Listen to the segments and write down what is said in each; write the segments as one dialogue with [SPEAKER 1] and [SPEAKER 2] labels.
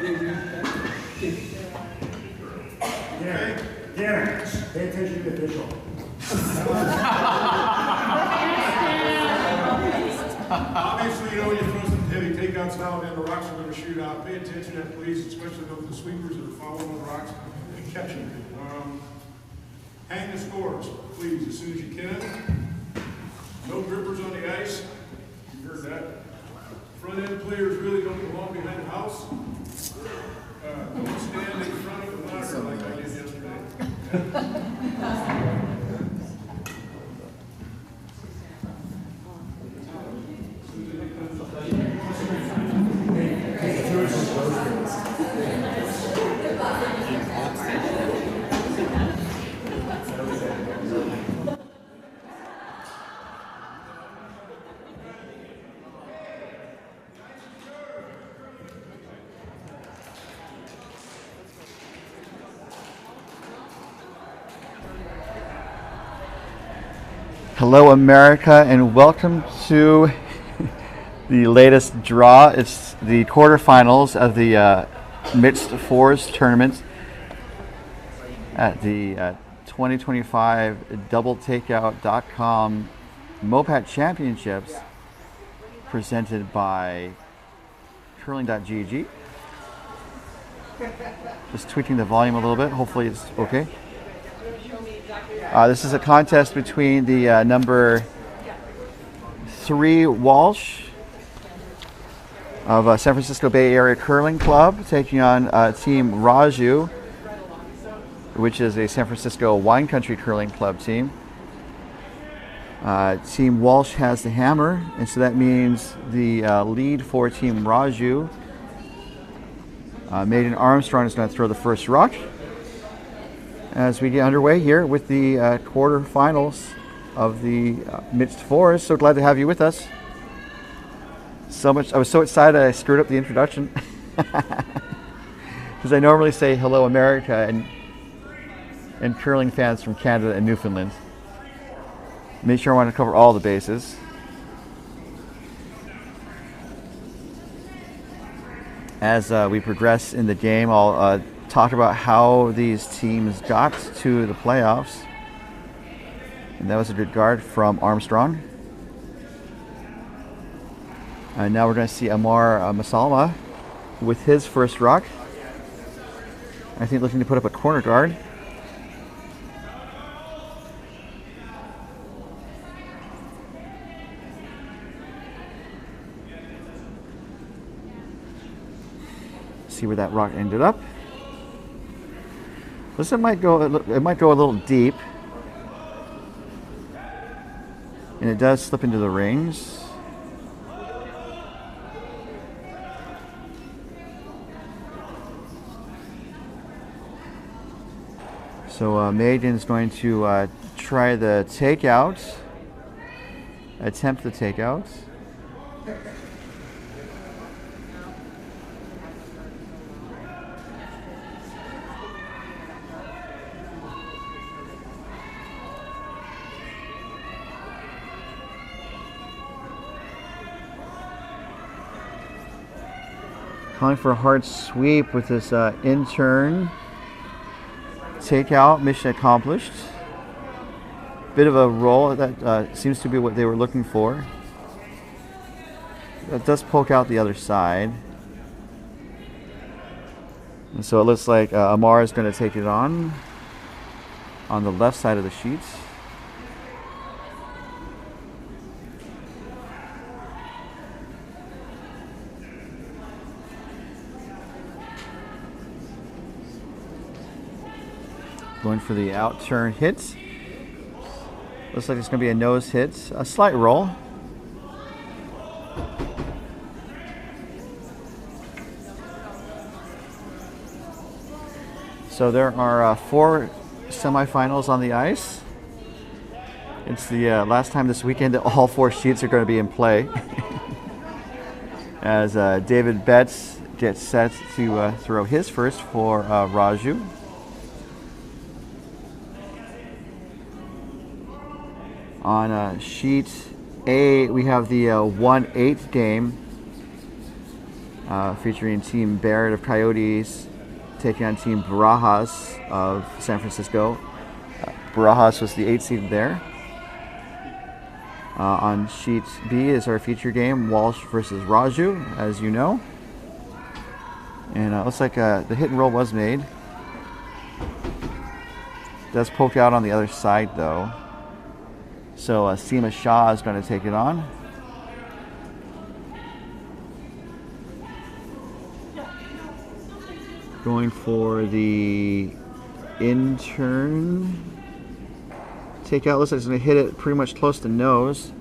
[SPEAKER 1] Gary, pay attention to the official.
[SPEAKER 2] Obviously, you know, when you throw some heavy takeouts out and the rocks are going to shoot out, pay attention to that, please, especially those the sweepers that are following the rocks and catching them. Hang the scores, please, as soon as you can. No grippers on the ice. You heard that. Front end players really don't belong behind the house. Don't stand in front of the monitor like I did yesterday.
[SPEAKER 3] Hello America, and welcome to the latest draw. It's the quarterfinals of the mixed fours tournament at the 2025 doubletakeout.com MoPac Championships presented by curling.gg. Just tweaking the volume a little bit, hopefully it's okay. This is a contest between the number 3 Walsh of San Francisco Bay Area Curling Club taking on Team Raju, which is a San Francisco Wine Country Curling Club team. Team Walsh has the hammer, and so that means the lead for Team Raju, Maiden Armstrong, is going to throw the first rock as we get underway here with the quarterfinals of the mixed fours. So glad to have you with us. I was so excited I screwed up the introduction because I normally say hello America and curling fans from Canada and Newfoundland. Make sure I want to cover all the bases. As we progress in the game, I'll talk about how these teams got to the playoffs. And that was a good guard from Armstrong. And now we're going to see Amar Masalma with his first rock. I think looking to put up a corner guard. See where that rock ended up. This one might go a little deep, and it does slip into the rings. So Maiden's going to try the takeout, attempt the takeout. Calling for a hard sweep with this in-turn takeout. Mission accomplished. Bit of a roll. That seems to be what they were looking for. That does poke out the other side. And so it looks like Amar is going to take it on the left side of the sheet. Going for the out turn hit. Looks like it's going to be a nose hit. A slight roll. So there are 4 semifinals on the ice. It's the last time this weekend that all 4 sheets are going to be in play. As David Betts gets set to throw his first for Raju. On sheet A, we have the 1-8 game featuring Team Barrett of Coyotes taking on Team Barajas of San Francisco. Barajas was the 8th seed there. On sheet B is our feature game, Walsh versus Raju, as you know. And it looks like the hit and roll was made. Does poke out on the other side though. So Seema Shah is going to take it on. Going for the intern takeout. Looks like it's going to hit it pretty much close to nose.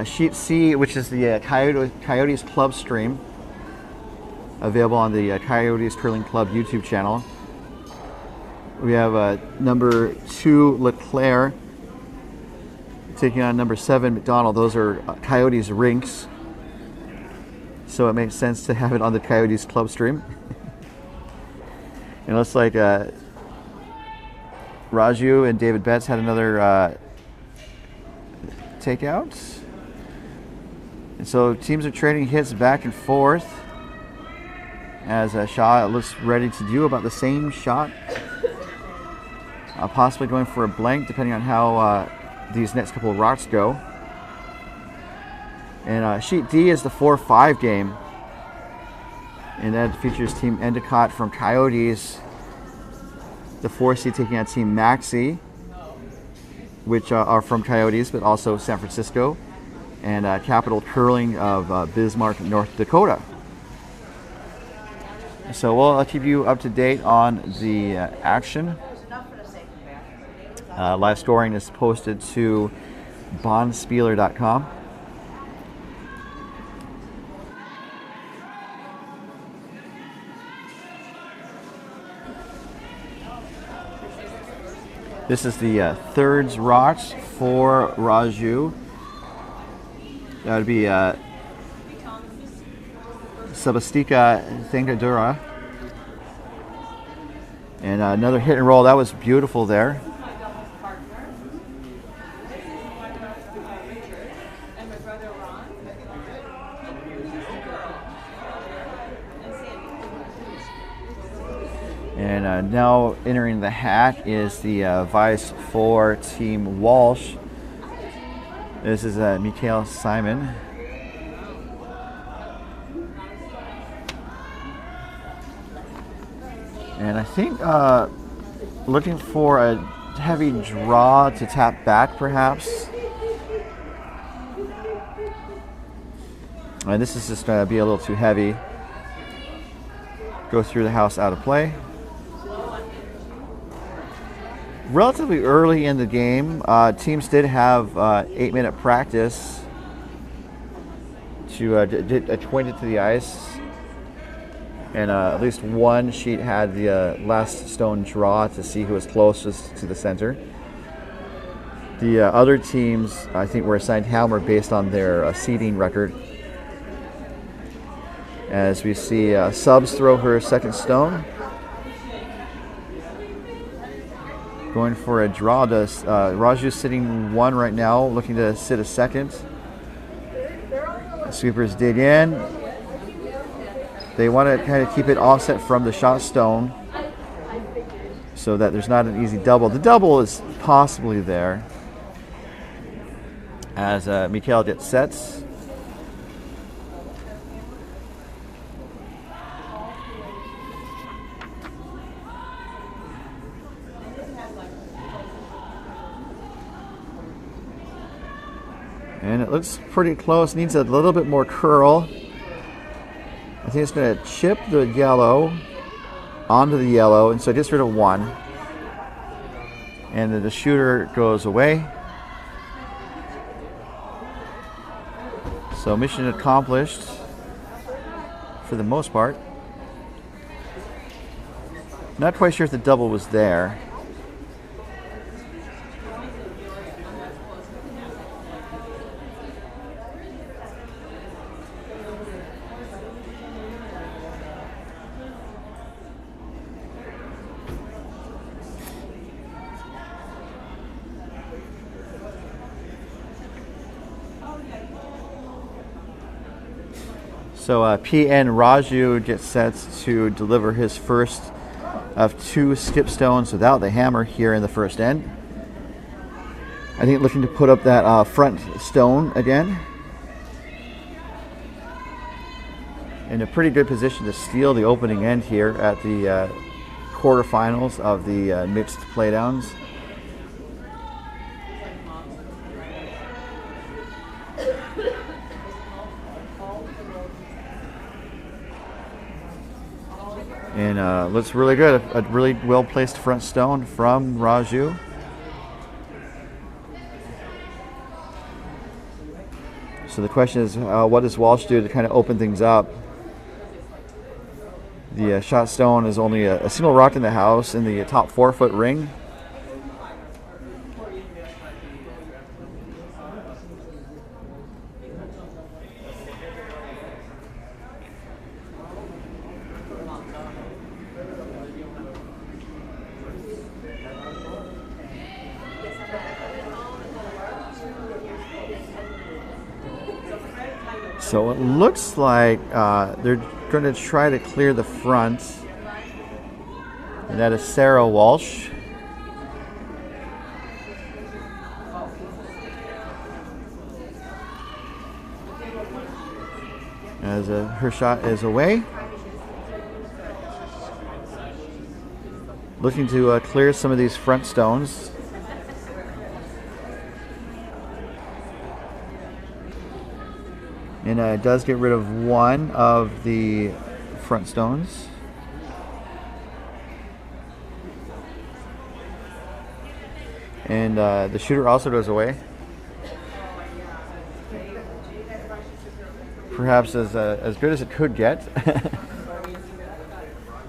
[SPEAKER 3] Sheet C, which is the Coyotes Club stream, available on the Coyotes Curling Club YouTube channel. We have number 2 Leclerc taking on number 7 McDonald. Those are Coyotes rinks, so it makes sense to have it on the Coyotes Club stream. And it looks like Raju and David Betts had another takeout. And so teams are trading hits back and forth as Shaw looks ready to do about the same shot. Possibly going for a blank depending on how these next couple of rocks go. And sheet D is the 4-5 game. And that features Team Endicott from Coyotes, the 4 seed taking on Team Maxi, which are from Coyotes but also San Francisco, and Capital Curling of Bismarck, North Dakota. So we'll keep you up to date on the action. Live scoring is posted to bondspieler.com. This is the thirds rocks for Raju. That would be Sebastika Thangadura. And another hit and roll. That was beautiful there. And now entering the hat is the vice for Team Walsh. This is Mikhail Simon. And I think looking for a heavy draw to tap back perhaps. And this is just going to be a little too heavy. Go through the house out of play. Relatively early in the game, teams did have 8-minute practice to get acquainted to the ice, and at least one sheet had the last stone draw to see who was closest to the center. The other teams, I think, were assigned Hammer based on their seeding record. As we see Subs throw her second stone. Going for a draw. Does Raju's sitting 1 right now, looking to sit a second. The sweepers dig in. They want to kind of keep it offset from the shot stone so that there's not an easy double. The double is possibly there as Mikhail gets sets. And it looks pretty close, needs a little bit more curl. I think it's going to chip the yellow onto the yellow, and so it gets rid of 1. And then the shooter goes away. So mission accomplished for the most part. Not quite sure if the double was there. So PN Raju gets set to deliver his first of 2 skip stones without the hammer here in the first end. I think looking to put up that front stone again. In a pretty good position to steal the opening end here at the quarterfinals of the mixed playdowns. And looks really good. A really well-placed front stone from Raju. So the question is, what does Walsh do to kind of open things up? The shot stone is only a single rock in the house in the top 4-foot ring. So it looks like they're going to try to clear the front. And that is Sarah Walsh. As her shot is away. Looking to clear some of these front stones. And it does get rid of one of the front stones. And the shooter also goes away. Perhaps as good as it could get.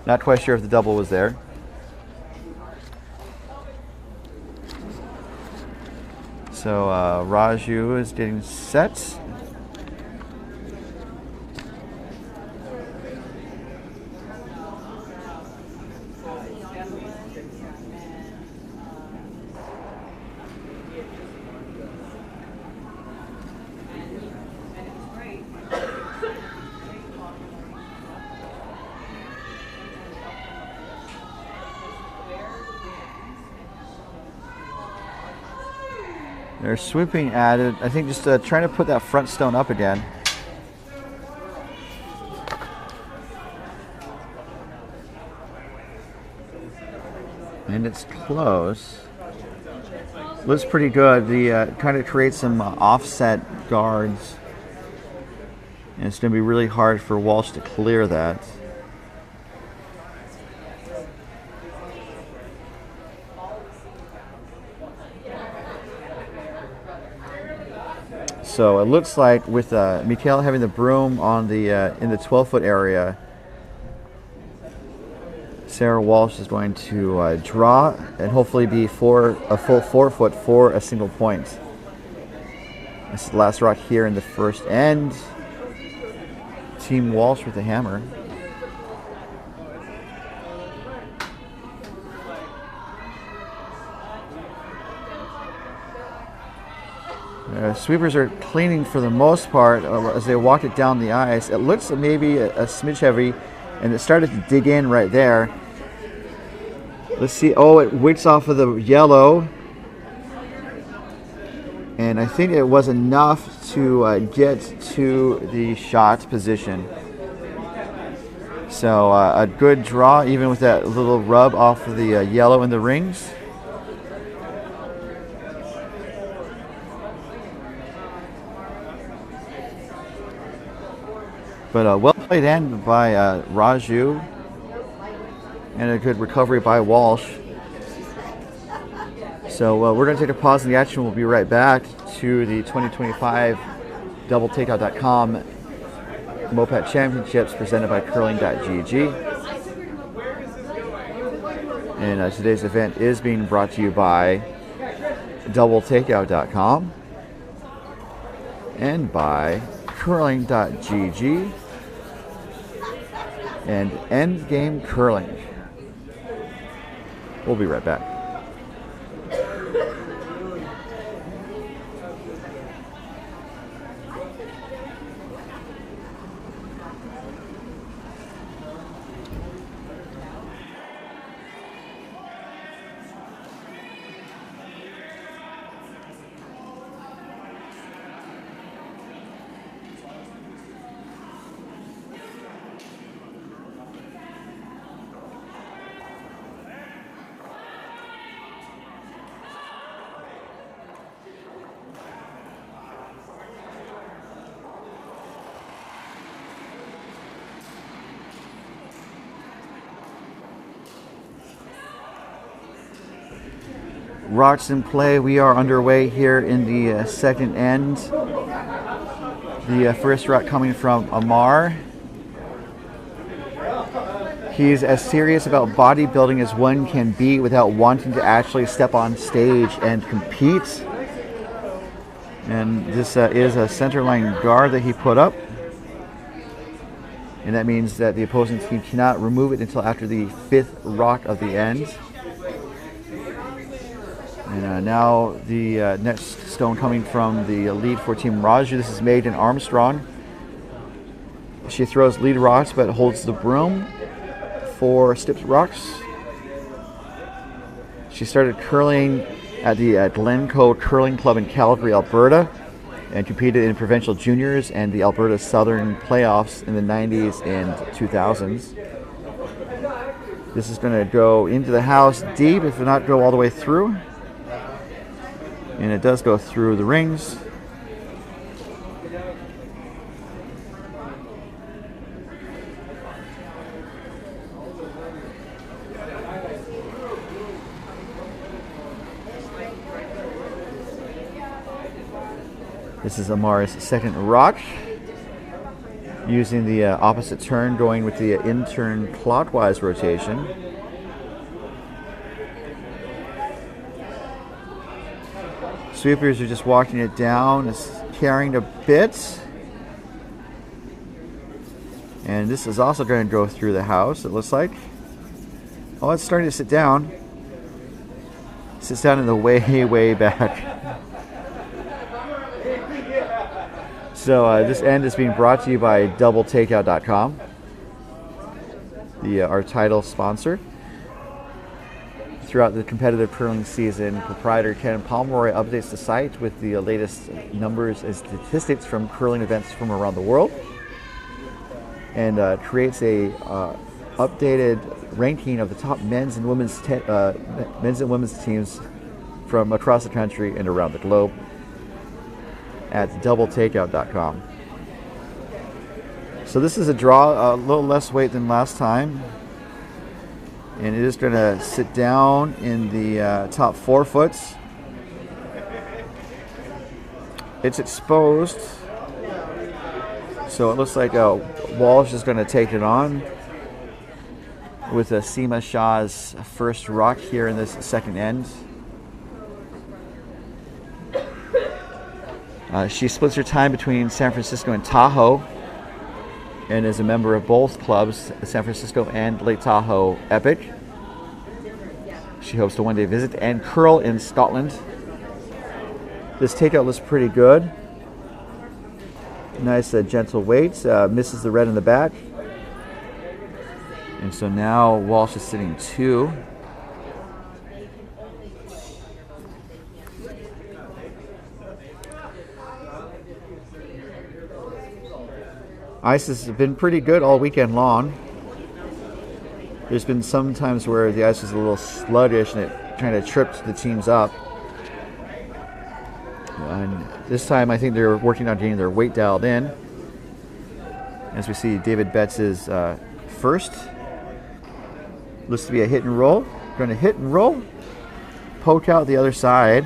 [SPEAKER 3] Not quite sure if the double was there. So Raju is getting set. They're swooping at it. I think just trying to put that front stone up again. And it's close. Looks pretty good. The kind of creates some offset guards. And it's going to be really hard for Walsh to clear that. So it looks like with Michaela having the broom on the in the 12-foot area, Sarah Walsh is going to draw and hopefully be for a full 4-foot for a single point. This is the last rock here in the first end. Team Walsh with the hammer. Sweepers are cleaning for the most part as they walk it down the ice. It looks maybe a smidge heavy, and it started to dig in right there. Let's see. Oh, it wicks off of the yellow. And I think it was enough to get to the shot position. So a good draw, even with that little rub off of the yellow in the rings. But well played end by Raju, and a good recovery by Walsh. So we're going to take a pause in the action. We'll be right back to the 2025 DoubleTakeout.com MoPac Championships presented by Curling.gg. And today's event is being brought to you by DoubleTakeout.com and by Curling.gg and Endgame Curling. We'll be right back. rocks in play. We are underway here in the second end. The first rock coming from Amar. He's as serious about bodybuilding as one can be without wanting to actually step on stage and compete. And this is a centerline guard that he put up. And that means that the opposing team cannot remove it until after the 5th rock of the end. And now the next stone coming from the lead for Team Raju. This is Megan Armstrong. She throws lead rocks but holds the broom for Stips rocks. She started curling at the Glencoe Curling Club in Calgary, Alberta, and competed in provincial juniors and the Alberta Southern playoffs in the 90s and 2000s. This is going to go into the house deep, if not go all the way through. And it does go through the rings. This is Amar's second rock, using the opposite turn, going with the in-turn clockwise rotation. Sweepers are just walking it down, it's carrying a bit. And this is also going to go through the house, it looks like. Oh, it's starting to sit down. It sits down in the way back. So this end is being brought to you by doubletakeout.com, our title sponsor. Throughout the competitive curling season, proprietor Ken Pomeroy updates the site with the latest numbers and statistics from curling events from around the world, and creates a updated ranking of the top men's and women's teams from across the country and around the globe at doubletakeout.com. So this is a draw, a little less weight than last time. And it is going to sit down in the top 4 foot. It's exposed. So it looks like Walsh is going to take it on with Seema Shah's first rock here in this second end. She splits her time between San Francisco and Tahoe, and is a member of both clubs, San Francisco and Lake Tahoe Epic. She hopes to one day visit and curl in Scotland. This takeout looks pretty good. Nice gentle weight, misses the red in the back. And so now Walsh is sitting 2. Ice has been pretty good all weekend long. There's been some times where the ice was a little sluggish and it kind of tripped the teams up. And this time I think they're working on getting their weight dialed in. As we see David Betts' first. Looks to be a hit and roll. Going to hit and roll. Poke out the other side.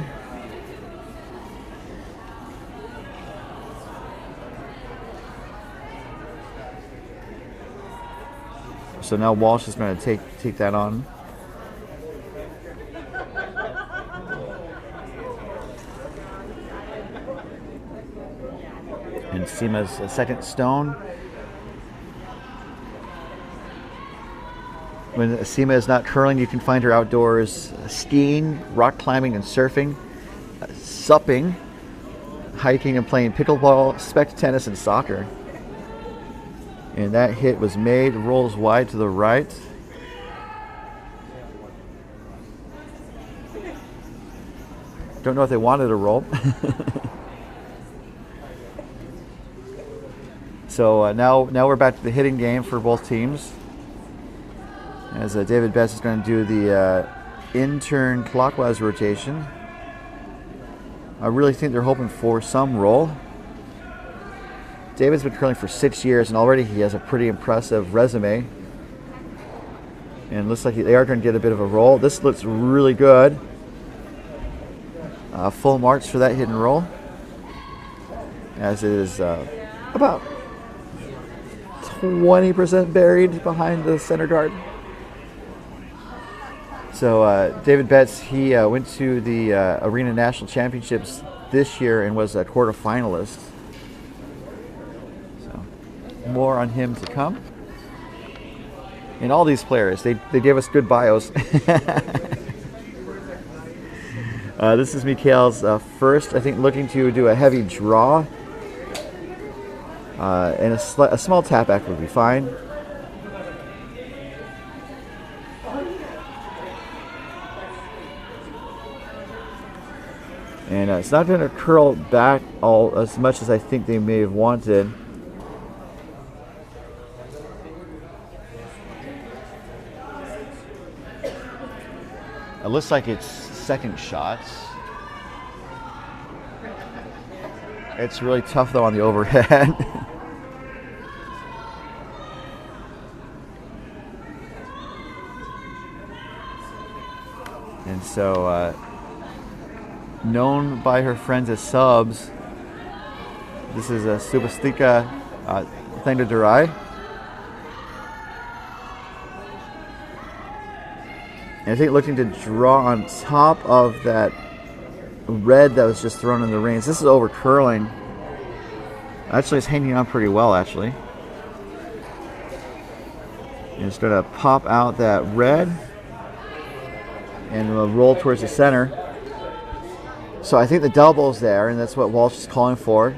[SPEAKER 3] So now Walsh is going to take that on. And Seema's second stone. When Seema is not curling, you can find her outdoors skiing, rock climbing and surfing, supping, hiking and playing pickleball, spec tennis and soccer. And that hit was made, rolls wide to the right. Don't know if they wanted a roll. So now we're back to the hitting game for both teams. As David Betts is going to do the in-turn clockwise rotation. I really think they're hoping for some roll. David's been curling for 6 years, and already he has a pretty impressive resume. And looks like they are going to get a bit of a roll. This looks really good. full marks for that hit and roll, as it is about 20% buried behind the center guard. So David Betts, he went to the Arena National Championships this year and was a quarterfinalist. So more on him to come. And all these players, they gave us good bios. This is Mikhail's first, I think, looking to do a heavy draw. And a small tap back would be fine. And it's not going to curl back all as much as I think they may have wanted. It looks like it's second shots. It's really tough though on the overhead. And so, known by her friends as subs, this is a Subastika thing to Durai. And I think looking to draw on top of that red that was just thrown in the reins. This is over curling. Actually, it's hanging on pretty well, actually. And it's going to pop out that red and we'll roll towards the center. So I think the double's there, and that's what Walsh is calling for.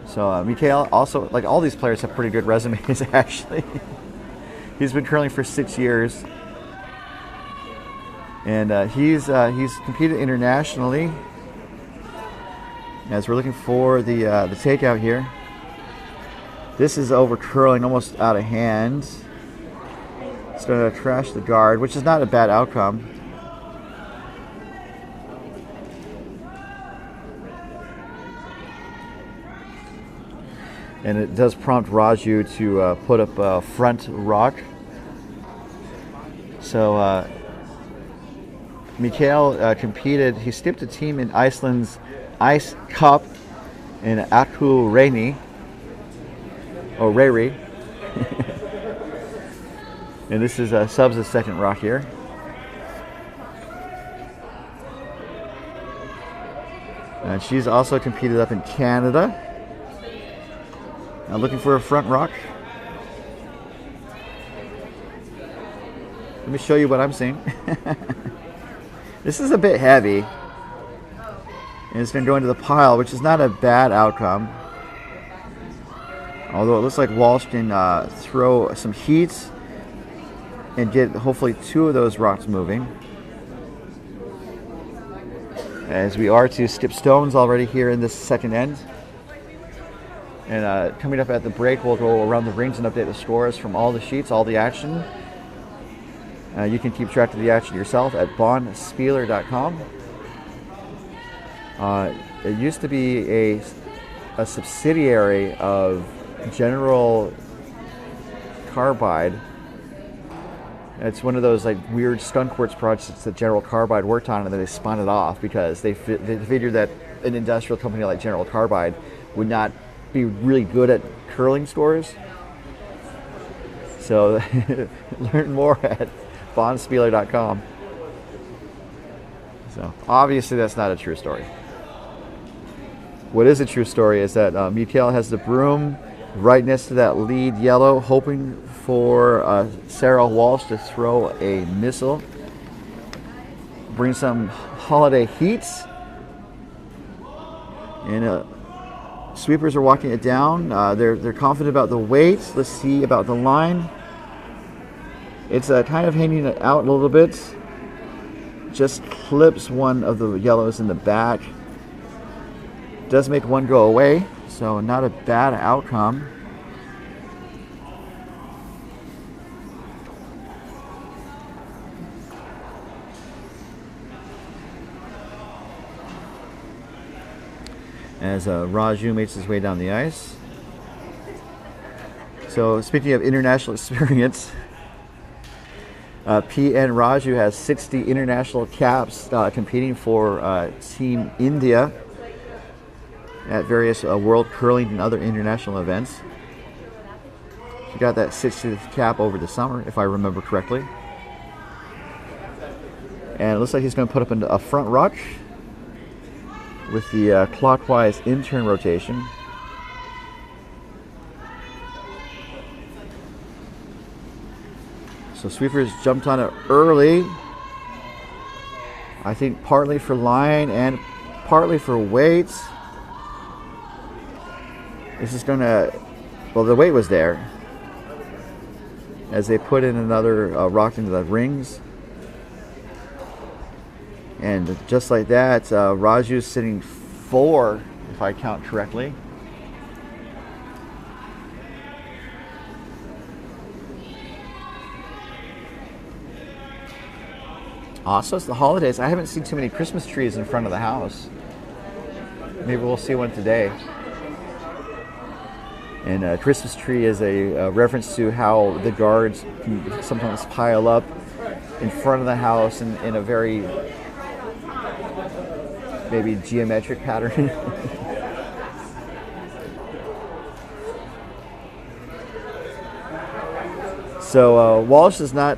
[SPEAKER 3] So Mikhail also, like all these players, have pretty good resumes, actually. He's been curling for 6 years. And he's competed internationally. As we're looking for the takeout here. This is over curling, almost out of hand. It's going to trash the guard, which is not a bad outcome. And it does prompt Raju to put up a front rock. So Mikhail competed. He skipped a team in Iceland's Ice Cup in Akureyri. Oh, Reyri. And this is Subs' second rock here. And she's also competed up in Canada. Now looking for a front rock. Let me show you what I'm seeing. This is a bit heavy. And it's going to go into the pile, which is not a bad outcome. Although it looks like Walsh can throw some heat and get hopefully 2 of those rocks moving. As we are to skip stones already here in this second end. And coming up at the break, we'll go around the rings and update the scores from all the sheets, all the action. You can keep track of the action yourself at bonspieler.com. It used to be a subsidiary of General Carbide. It's one of those like weird skunk works projects that General Carbide worked on, and then they spun it off because they figured that an industrial company like General Carbide would not be really good at curling scores. So learn more at bonspieler.com. So obviously that's not a true story. What is a true story is that Mikhail has the broom right next to that lead yellow, hoping for Sarah Walsh to throw a missile. Bring some holiday heat. And sweepers are walking it down. They're confident about the weight. Let's see about the line. It's kind of hanging it out a little bit. Just clips one of the yellows in the back. Does make one go away, so not a bad outcome. As Raju makes his way down the ice. So speaking of international experience, PN Raju has 60 international caps competing for Team India at various World Curling and other international events. He got that 60th cap over the summer, if I remember correctly. And it looks like he's going to put up a front ruck with the clockwise in-turn rotation. So sweepers jumped on it early. I think partly for line and partly for weight. This is going to, well, the weight was there as they put in another rock into the rings. And just like that, Raju's sitting 4, if I count correctly. Also, it's the holidays. I haven't seen too many Christmas trees in front of the house. Maybe we'll see one today. And a Christmas tree is a reference to how the guards can sometimes pile up in front of the house in a very maybe geometric pattern. So Walsh is not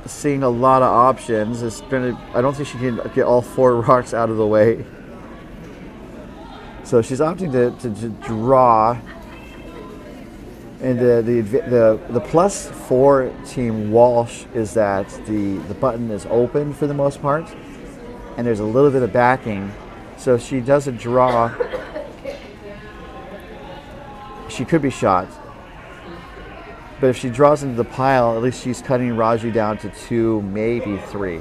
[SPEAKER 3] seeing a lot of options. I don't think she can get all 4 rocks out of the way. So she's opting to draw. And the plus for Team Walsh is that the button is open for the most part, and there's a little bit of backing. So if she does a draw, she could be shot. But if she draws into the pile, at least she's cutting Raju down to 2, maybe 3.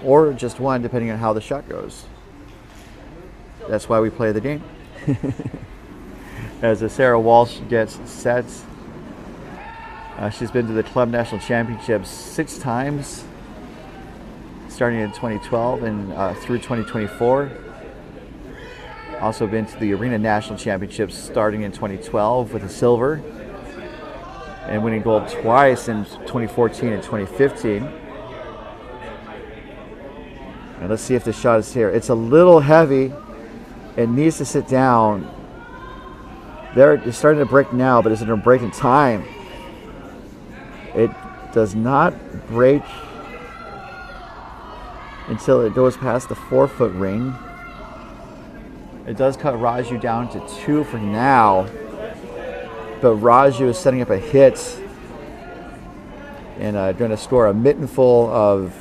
[SPEAKER 3] Or just 1, depending on how the shot goes. That's why we play the game. As Sarah Walsh gets set, she's been to the Club National Championships 6 times, starting in 2012 and through 2024. Also been to the Arena National Championships starting in 2012 with a silver, and winning gold twice in 2014 and 2015. And let's see if the shot is here. It's a little heavy. It needs to sit down. It's starting to break now, but is it going to break in time? It does not break until it goes past the 4-foot ring. It does cut Raju down to 2 for now, but Raju is setting up a hit and going to score a mitten full of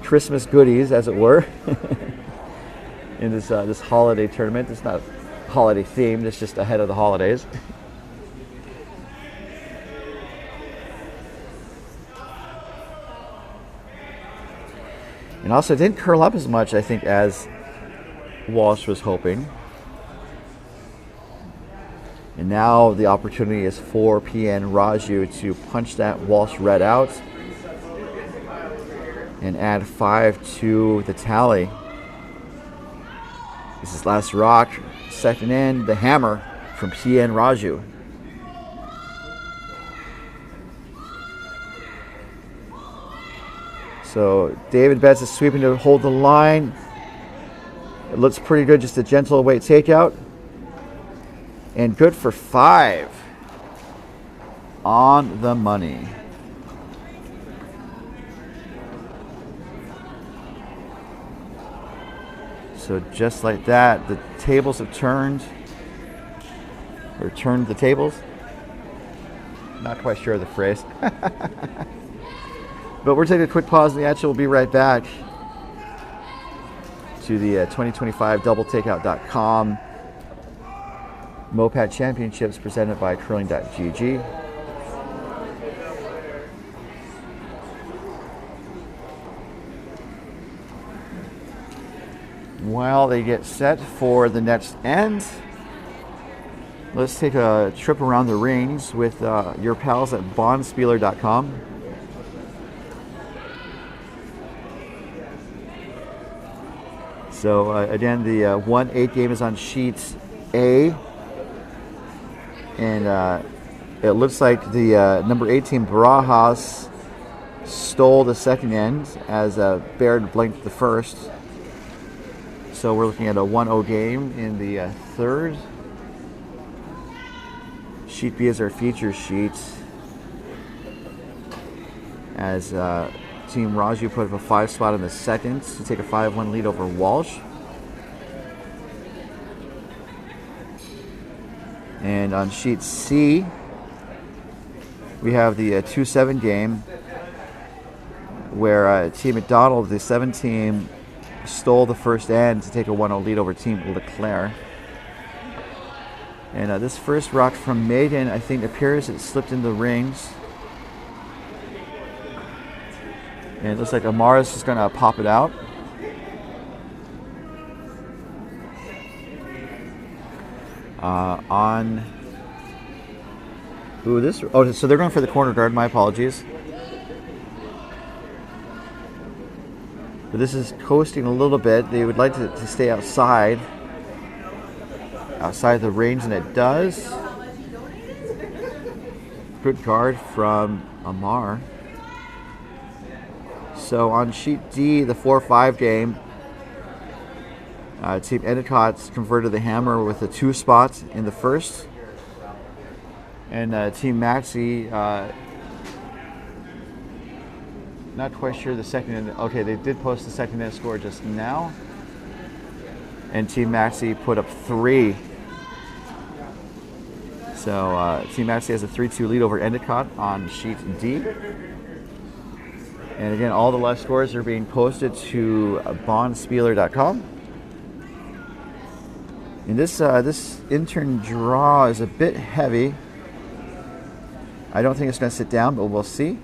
[SPEAKER 3] Christmas goodies, as it were, in this holiday tournament. It's not holiday themed, it's just ahead of the holidays. And also, it didn't curl up as much, I think, as Walsh was hoping. And now the opportunity is for PN Raju to punch that Walsh red out and add 5 to the tally. This is last rock, second in, the hammer from PN Raju. So David Betts is sweeping to hold the line. It looks pretty good, just a gentle weight takeout. And good for 5 on the money. So just like that, the tables have turned, or turned the tables. Not quite sure of the phrase. But we're taking a quick pause in the action. We'll be right back to the 2025 doubletakeout.com MoPac Championships presented by curling.gg. While they get set for the next end, let's take a trip around the rings with your pals at bondspieler.com. So again, the 1/8 game is on sheet A, and it looks like the number 18 Barajas stole the second end as Baird blanked the first. So we're looking at a 1-0 game in the third. Sheet B is our feature sheet, as Team Raju put up a 5 spot in the second to take a 5-1 lead over Walsh. And on sheet C, we have the 2-7 game where Team McDonald, the 7 team, stole the first end to take a 1-0 lead over Team Leclerc. And this first rock from Megan, I think, appears it slipped in the rings. And it looks like Amara's just going to pop it out. So they're going for the corner guard. My apologies. But this is coasting a little bit. They would like to stay outside the range, and it does. Good guard from Amar. So on sheet D, the 4-5 game, Team Endicott converted the hammer with a 2 spot in the first. And Team Maxi, not quite sure the second end. Okay, they did post the second end score just now. And Team Maxi put up 3. So Team Maxi has a 3-2 lead over Endicott on sheet D. And again, all the live scores are being posted to bondspieler.com. And this intern draw is a bit heavy. I don't think it's going to sit down, but we'll see.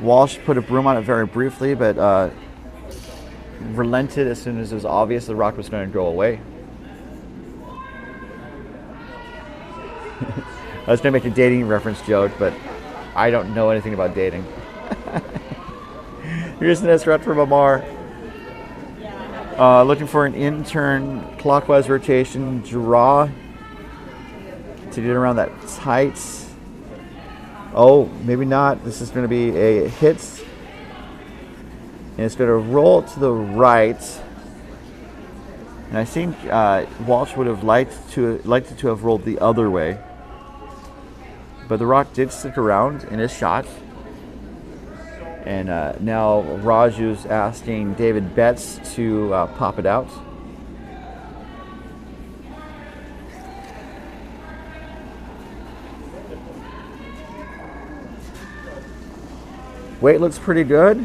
[SPEAKER 3] Walsh put a broom on it very briefly, but relented as soon as it was obvious the rock was going to go away. I was going to make a dating reference joke, but I don't know anything about dating. Here's the next route from Amar. Looking for an intern clockwise rotation draw to get around that tight. Oh, maybe not. This is going to be a hit. And it's going to roll to the right. And I think Walsh would have liked it to have rolled the other way. But the rock did stick around in his shot. And now Raju's asking David Betts to pop it out. Weight looks pretty good.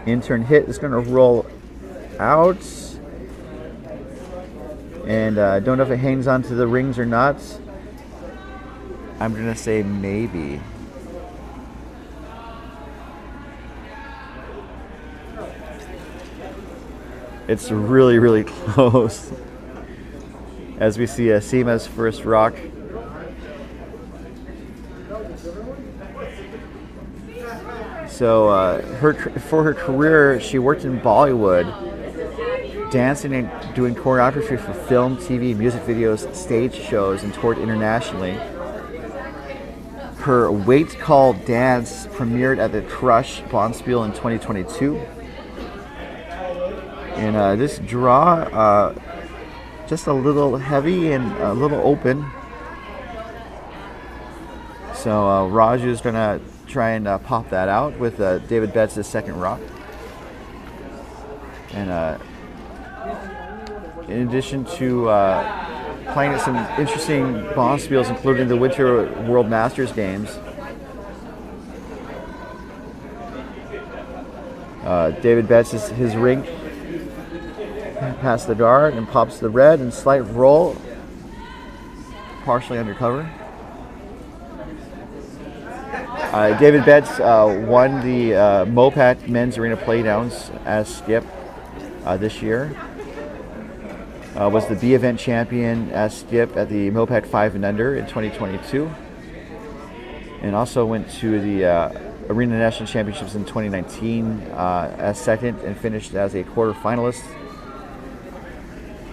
[SPEAKER 3] Intern hit is going to roll out. And don't know if it hangs onto the rings or not. I'm going to say maybe. It's really, really close. As we see Seema's first rock. So for her career, she worked in Bollywood, dancing and doing choreography for film, TV, music videos, stage shows, and toured internationally. Her Wait Call dance premiered at the Crush Bonspiel in 2022. And this draw, just a little heavy and a little open. So Raju's going to try and pop that out with David Betts' second rock. And in addition to playing at some interesting bonspiels, including the Winter World Masters games, David Betts is his rink past the guard and pops the red and slight roll, partially undercover. David Betts won the MoPac Men's Arena Playdowns as skip this year. Was the B event champion as skip at the MoPac 5 and Under in 2022. And also went to the Arena National Championships in 2019 as second and finished as a quarterfinalist.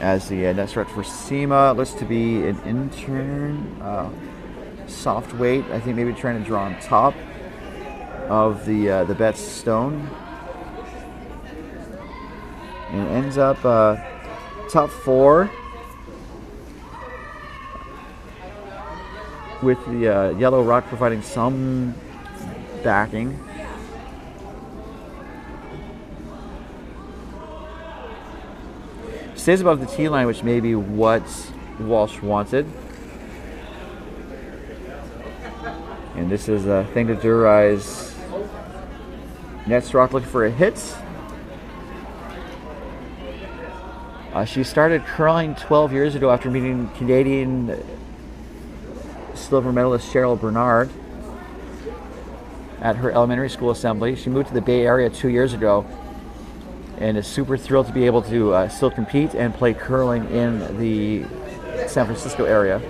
[SPEAKER 3] As the next route for SEMA looks to be an intern, soft weight. I think maybe trying to draw on top of the Betts stone, and ends up top 4 with the yellow rock providing some backing. Stays above the T line, which may be what Walsh wanted. And this is a thing to Durai's net rock looking for a hit. She started curling 12 years ago after meeting Canadian silver medalist Cheryl Bernard at her elementary school assembly. She moved to the Bay Area 2 years ago and is super thrilled to be able to still compete and play curling in the San Francisco area.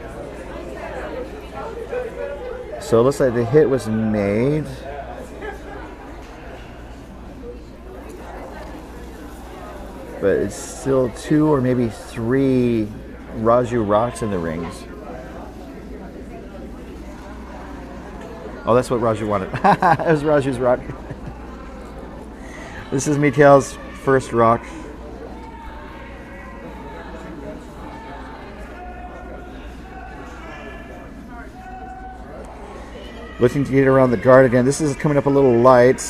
[SPEAKER 3] So it looks like the hit was made. But it's still 2 or maybe 3 Raju rocks in the rings. Oh, that's what Raju wanted. It was Raju's rock. This is Mikhail's first rock. Looking to get around the guard again. This is coming up a little light.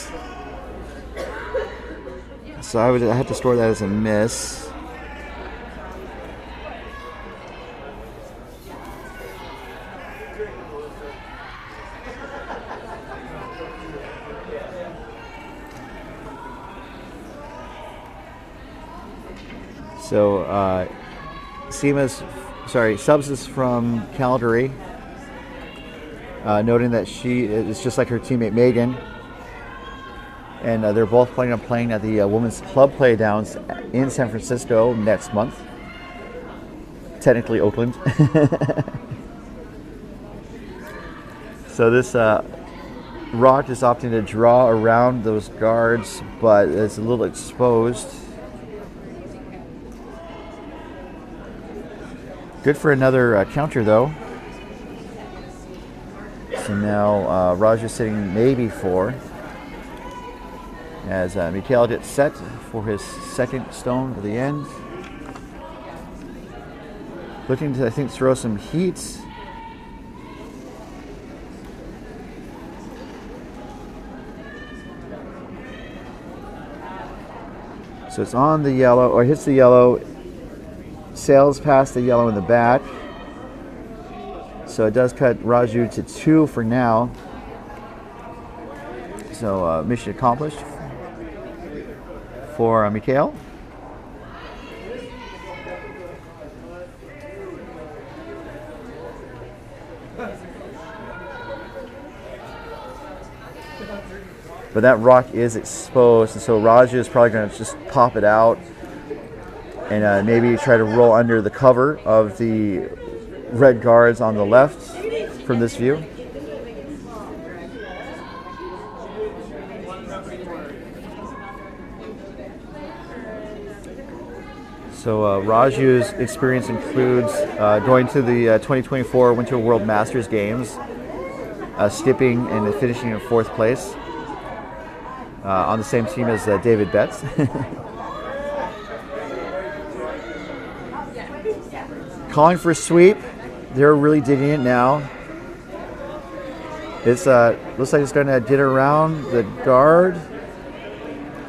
[SPEAKER 3] So I had to store that as a miss. So Subs is from Calgary, noting that she is just like her teammate Megan, and they're both planning on playing at the Women's Club Playdowns in San Francisco next month. Technically Oakland. So this rock is opting to draw around those guards, but it's a little exposed. Good for another counter though. So now Raju's sitting maybe 4 as Mikhail gets set for his second stone to the end. Looking to, I think, throw some heat. So it's on the yellow, or hits the yellow, sails past the yellow in the back. So it does cut Raju to 2 for now. So mission accomplished for Mikhail. But that rock is exposed, and so Raju is probably going to just pop it out and maybe try to roll under the cover of the red guards on the left from this view. So Raju's experience includes going to the 2024 Winter World Masters Games, skipping and finishing in 4th place on the same team as David Betts. Calling for a sweep. They're really digging it now. It's looks like it's going to get around the guard.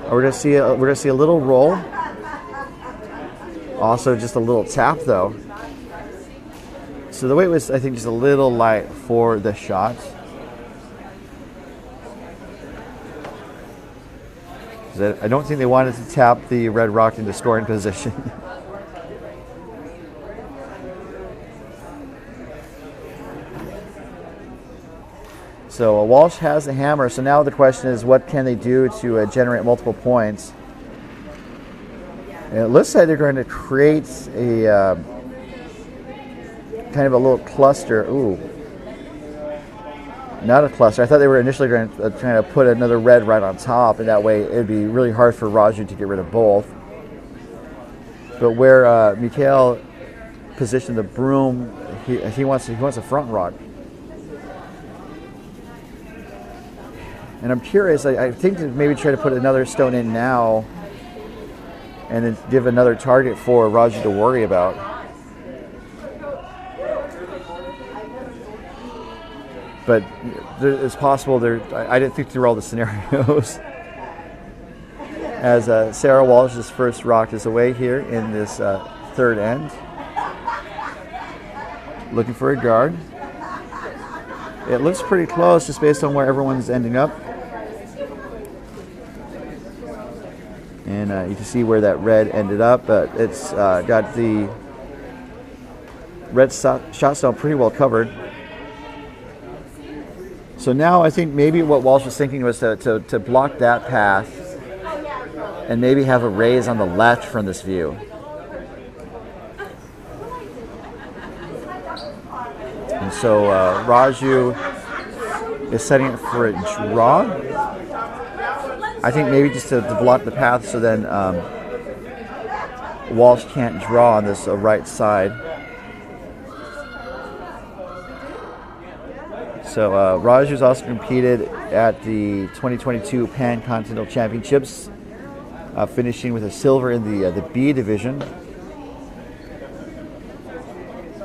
[SPEAKER 3] We're going to see a little roll. Also, just a little tap though. So the weight was, I think, just a little light for the shot. I don't think they wanted to tap the red rock into scoring position. So Walsh has the hammer. So now the question is, what can they do to generate multiple points? And it looks like they're going to create a kind of a little cluster. Ooh. Not a cluster. I thought they were initially trying to put another red right on top, and that way it would be really hard for Raju to get rid of both. But where Mikhail positioned the broom, he wants a front rock. And I'm curious, I think to maybe try to put another stone in now and then give another target for Raju to worry about. But it's possible I didn't think through all the scenarios. As Sarah Walsh's first rock is away here in this third end. Looking for a guard. It looks pretty close just based on where everyone's ending up. And you can see where that red ended up, but it's got the red shot stone pretty well covered. So now I think maybe what Walsh was thinking was to block that path and maybe have a raise on the left from this view. And so Raju is setting it for a draw. I think maybe just to block the path so then Walsh can't draw on this right side. So Raju's also competed at the 2022 Pan Continental Championships, finishing with a silver in the B division.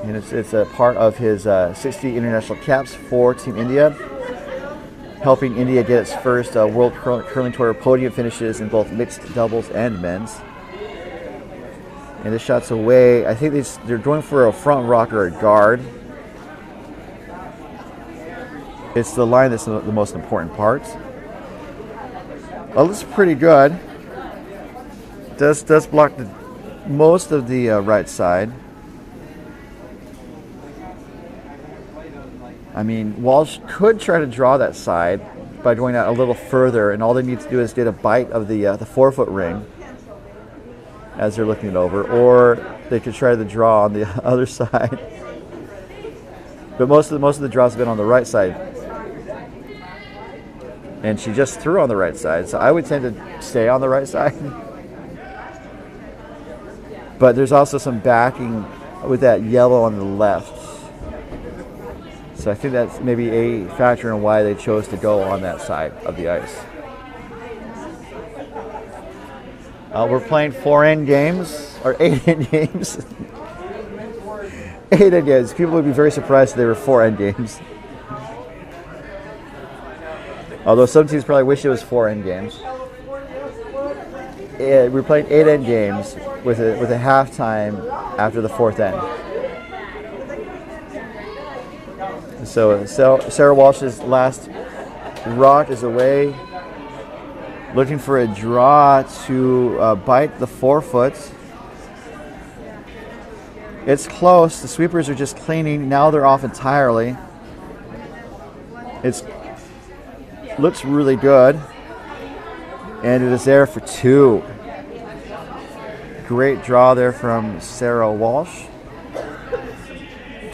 [SPEAKER 3] And it's a part of his 60 international caps for Team India, helping India get its first World Curling Tour podium finishes in both mixed doubles and men's. And this shot's away. I think they're going for a front rock or a guard. It's the line that's the most important part. Well, this is pretty good. Does block most of the right side. I mean, Walsh could try to draw that side by going out a little further, and all they need to do is get a bite of the 4-foot ring as they're looking it over, or they could try to draw on the other side. But most of the draws have been on the right side. And she just threw on the right side, so I would tend to stay on the right side. But there's also some backing with that yellow on the left. So I think that's maybe a factor in why they chose to go on that side of the ice. We're playing 4 end games, or 8 end games. 8 end games. People would be very surprised if they were 4 end games. Although some teams probably wish it was 4 end games. We're playing 8 end games with a halftime after the 4th end. So Sarah Walsh's last rock is away, looking for a draw to bite the 4-foot. It's close. The sweepers are just cleaning. Now they're off entirely. Looks really good, and it is there for 2. Great draw there from Sarah Walsh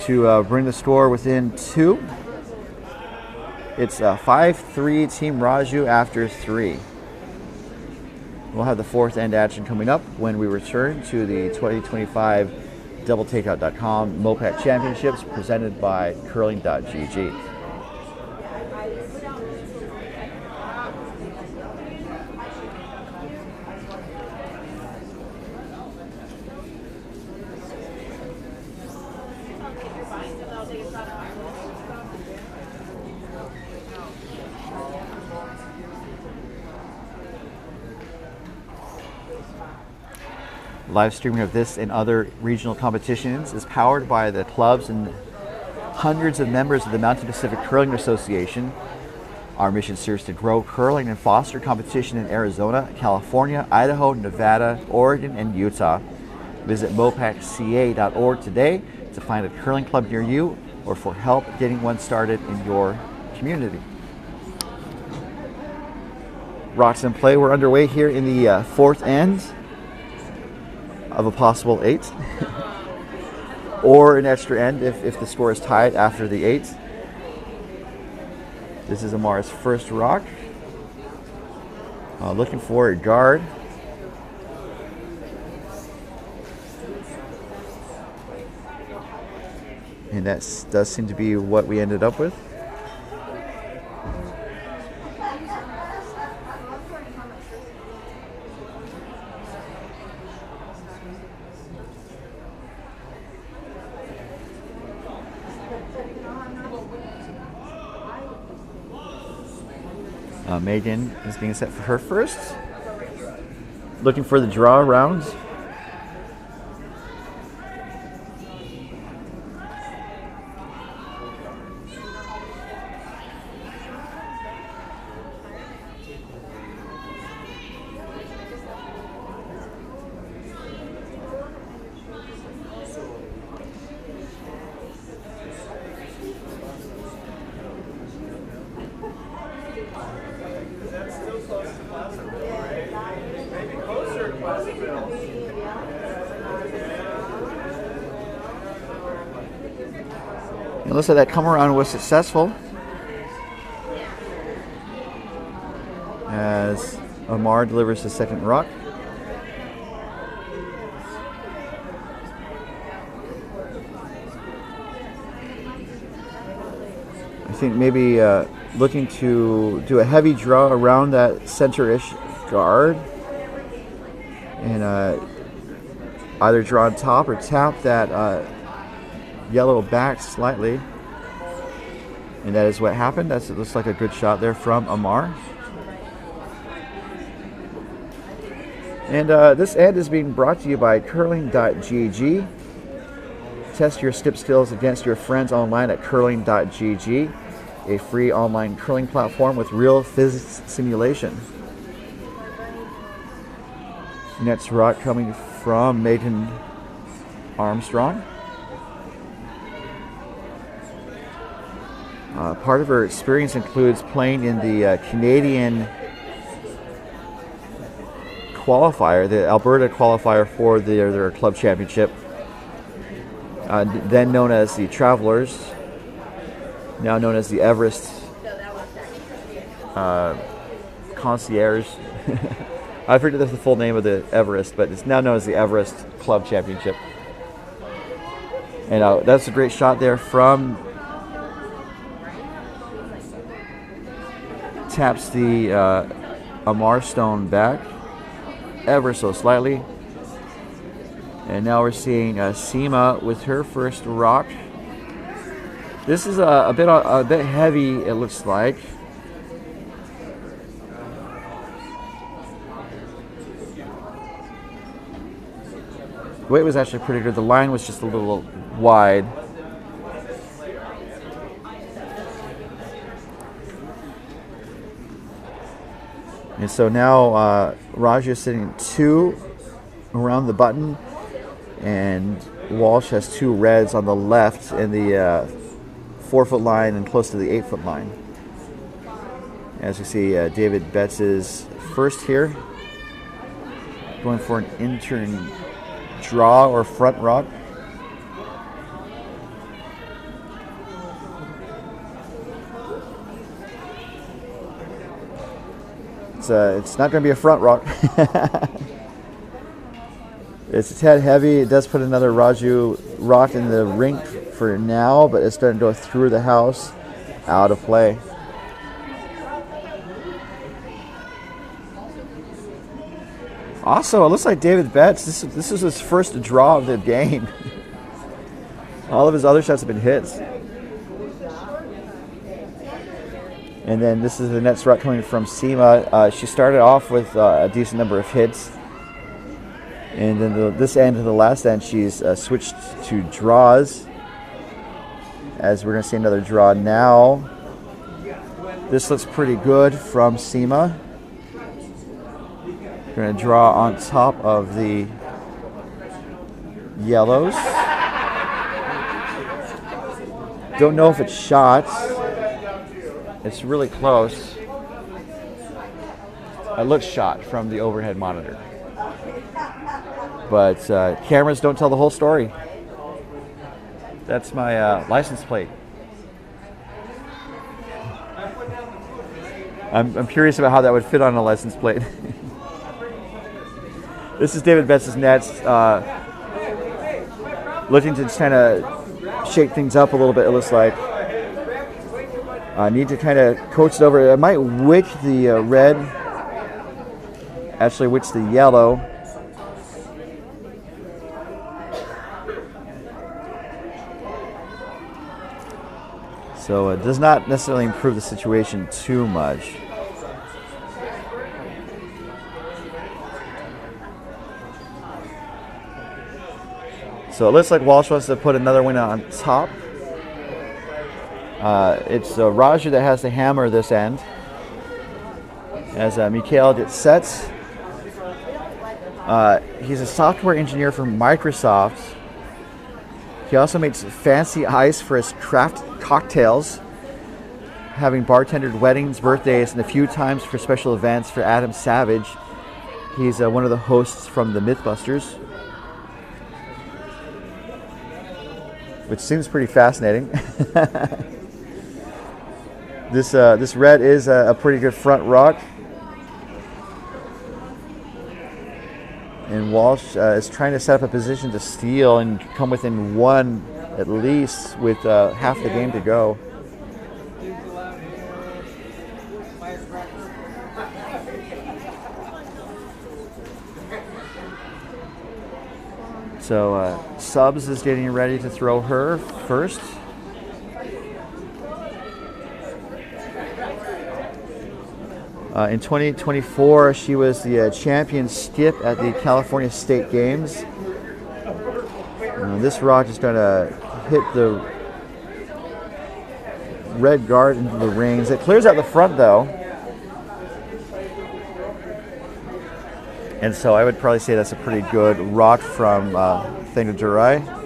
[SPEAKER 3] to bring the score within 2. It's 5-3 Team Raju after 3. We'll have the 4th end action coming up when we return to the 2025 DoubleTakeout.com MoPac Championships presented by Curling.gg. Live streaming of this and other regional competitions is powered by the clubs and hundreds of members of the Mountain Pacific Curling Association. Our mission serves to grow curling and foster competition in Arizona, California, Idaho, Nevada, Oregon, and Utah. Visit mopacca.org today to find a curling club near you or for help getting one started in your community. Rocks in play. We're underway here in the 4th end of a possible 8 or an extra end if the score is tied after the 8. This is Amar's first rock. Looking for a guard. And that does seem to be what we ended up with. Megan is being set for her first. Looking for the draw round. It looks like that come around was successful, as Amar delivers the second rock. I think maybe looking to do a heavy draw around that center-ish guard, and either draw on top or tap that yellow back slightly, and that is what happened. It looks like a good shot there from Amar. And this ad is being brought to you by curling.gg. Test your skip skills against your friends online at curling.gg, a free online curling platform with real physics simulation. Next rock coming from Megan Armstrong. Part of her experience includes playing in the Canadian qualifier, the Alberta qualifier for their club championship, then known as the Travelers, now known as the Everest Concierge. I forget the full name of the Everest, but it's now known as the Everest Club Championship. And that's a great shot there from taps the Amar stone back ever so slightly. And now we're seeing Seema with her first rock. This is a bit heavy, it looks like. The weight was actually pretty good. The line was just a little wide. And so now Raja is sitting 2 around the button, and Walsh has 2 reds on the left in the 4-foot line and close to the 8-foot line. As you see, David Betts is first here, going for an intern draw or front rock. It's not going to be a front rock. It's a tad heavy. It does put another Raju rock in the rink for now, but it's starting to go through the house, out of play. Also, it looks like David Betts, this is his first draw of the game. All of his other shots have been hits. And then this is the next rock coming from Seema. She started off with a decent number of hits. And then this end to the last end, she's switched to draws. As we're going to see another draw now. This looks pretty good from Seema. Going to draw on top of the yellows. Don't know if it's shot. It's really close. It looks shot from the overhead monitor. But cameras don't tell the whole story. That's my license plate. I'm curious about how that would fit on a license plate. This is David Betts' nets, looking to just kind of shake things up a little bit, it looks like. Need to kind of coach it over. I might wick the red, actually wicks the yellow. So it does not necessarily improve the situation too much. So it looks like Walsh wants to put another one on top. It's Raju that has the hammer this end. As Mikhail gets sets. He's a software engineer for Microsoft. He also makes fancy ice for his craft cocktails, having bartended weddings, birthdays, and a few times for special events for Adam Savage. He's one of the hosts from the Mythbusters, which seems pretty fascinating. This red is a pretty good front rock. And Walsh is trying to set up a position to steal and come within one at least with half the game to go. So Subs is getting ready to throw her first. In 2024, she was the champion skip at the California State Games. This rock is going to hit the red guard into the rings. It clears out the front, though. And so I would probably say that's a pretty good rock from Thangadurai.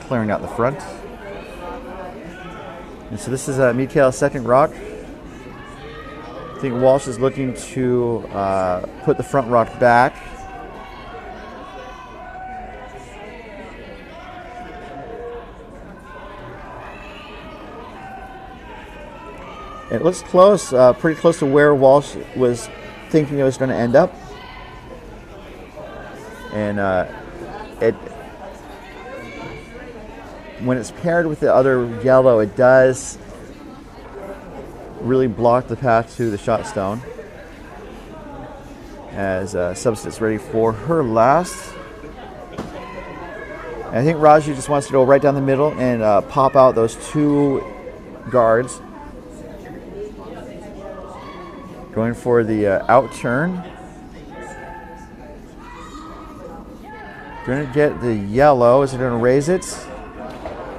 [SPEAKER 3] Clearing out the front. And so this is Mikhail's second rock. I think Walsh is looking to put the front rock back. It looks close, pretty close to where Walsh was thinking it was going to end up. And when it's paired with the other yellow, it does really block the path to the shot stone. As Substance ready for her last. And I think Raju just wants to go right down the middle and pop out those two guards. Going for the out turn. Going to get the yellow. Is it going to raise it?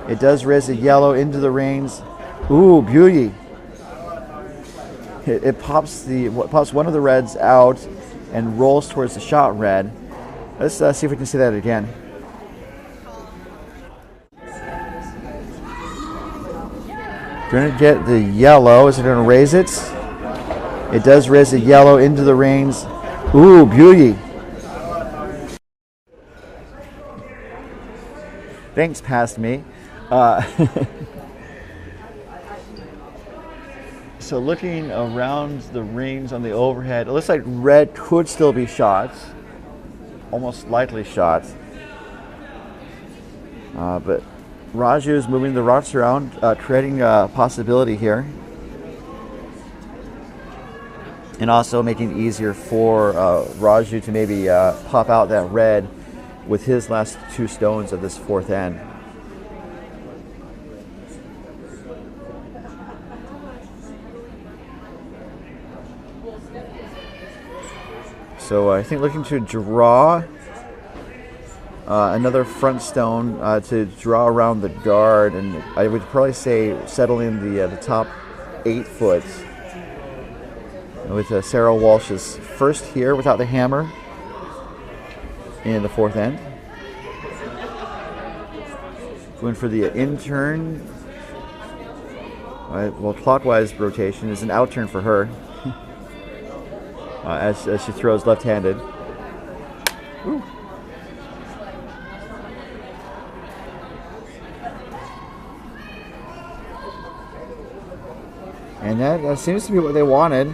[SPEAKER 3] It does raise the yellow into the rings. Ooh, beauty. It pops one of the reds out and rolls towards the shot red. Let's see if we can see that again. Going to get the yellow. Is it going to raise it? It does raise the yellow into the rings. Ooh, beauty. Thanks, past me. So looking around the rings on the overhead, it looks like red could still be shot. Almost likely shot. But Raju is moving the rocks around, creating a possibility here. And also making it easier for Raju to maybe pop out that red with his last two stones of this fourth end. So I think looking to draw another front stone to draw around the guard, and I would probably say settle in the top 8 foot. With Sarah Walsh's first here without the hammer in the fourth end. Going for the in turn. Well, clockwise rotation is an out turn for her as she throws left-handed. And that seems to be what they wanted.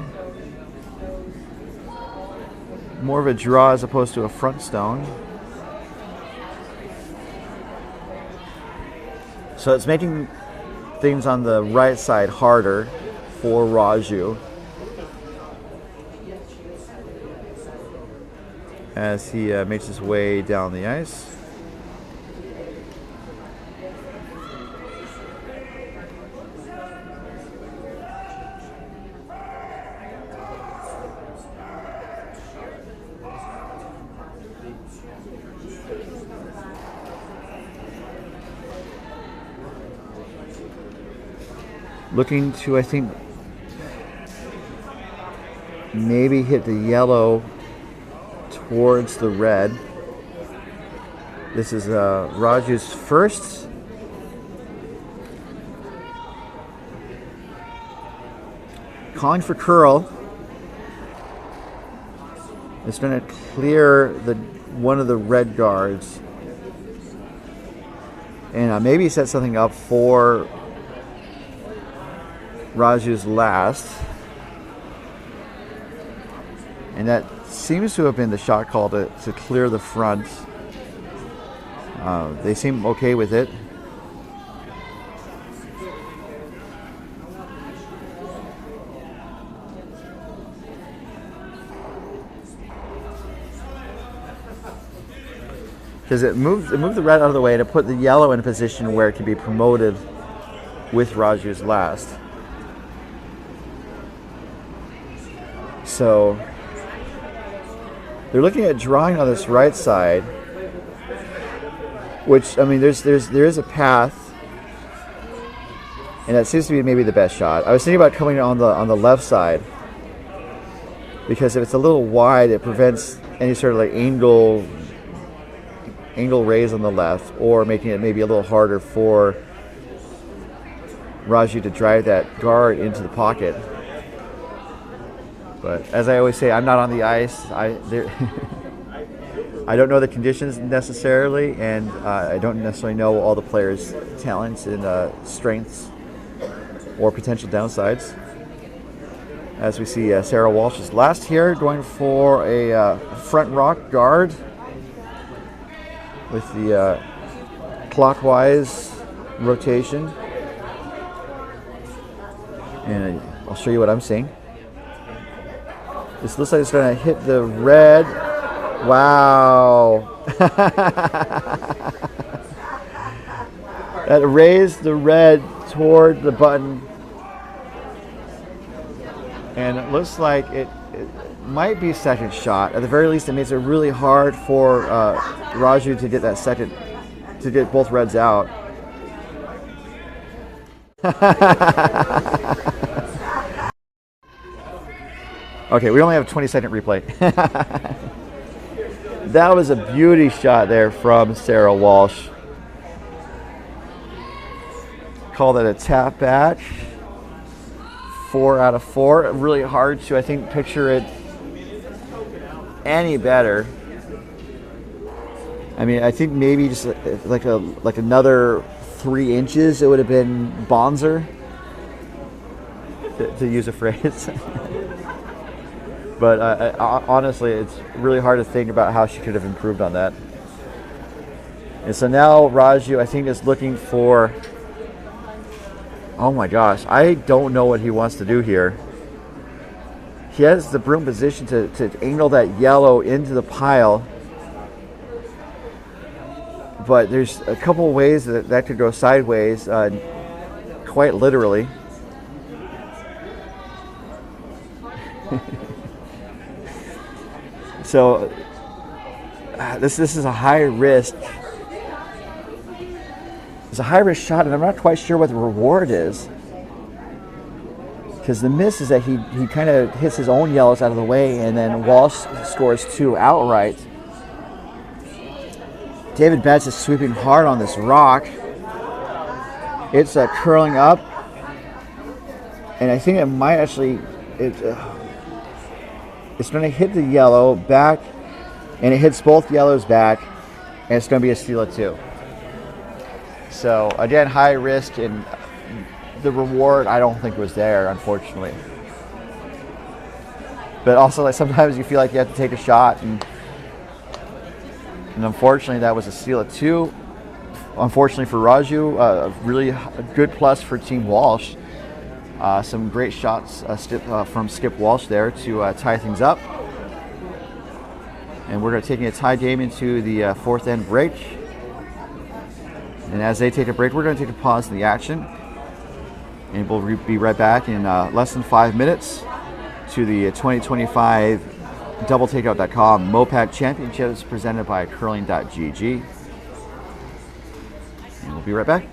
[SPEAKER 3] More of a draw as opposed to a front stone. So it's making things on the right side harder for Raju as he makes his way down the ice. Looking to, I think, maybe hit the yellow towards the red. This is Raju's first. Calling for curl. It's going to clear one of the red guards. And maybe set something up for Raju's last. And that seems to have been the shot call to clear the front. They seem okay with it. Because it moved the red out of the way to put the yellow in a position where it can be promoted with Raju's last. So they're looking at drawing on this right side, which, I mean, there is a path, and that seems to be maybe the best shot. I was thinking about coming on the left side, because if it's a little wide, it prevents any sort of like angle raise on the left, or making it maybe a little harder for Raju to drive that guard into the pocket. But as I always say, I'm not on the ice. I don't know the conditions necessarily, and I don't necessarily know all the players' talents and strengths or potential downsides. As we see Sarah Walsh is last here, going for a front rock guard with the clockwise rotation. And I'll show you what I'm seeing. This looks like it's going to hit the red. Wow. That raised the red toward the button. And it looks like it might be second shot. At the very least, it makes it really hard for Raju to get that second, to get both reds out. Okay, we only have a 20-second replay. That was a beauty shot there from Sarah Walsh. Call that a tap back. 4 out of 4. Really hard to, I think, picture it any better. I mean, I think maybe just like another 3 inches, it would have been bonzer, to use a phrase. But honestly, it's really hard to think about how she could have improved on that. And so now Raju, I think, is looking for... Oh my gosh, I don't know what he wants to do here. He has the broom position to angle that yellow into the pile. But there's a couple of ways that could go sideways, quite literally. So this is a high risk. It's a high risk shot, and I'm not quite sure what the reward is. Because the miss is that he kind of hits his own yellows out of the way, and then Walsh scores 2 outright. David Betts is sweeping hard on this rock. It's curling up, and I think it might actually... It's going to hit the yellow back, and it hits both yellows back, and it's going to be a steal of 2. So again, high risk, and the reward I don't think was there, unfortunately. But also, like, sometimes you feel like you have to take a shot, and unfortunately that was a steal at 2. Unfortunately for Raju, a really good plus for Team Walsh. Some great shots from Skip Walsh there to tie things up. And we're going to taking a tie game into the fourth end break. And as they take a break, we're going to take a pause in the action. And we'll be right back in less than 5 minutes to the 2025 doubletakeout.com MoPac Championships presented by curling.gg. And we'll be right back.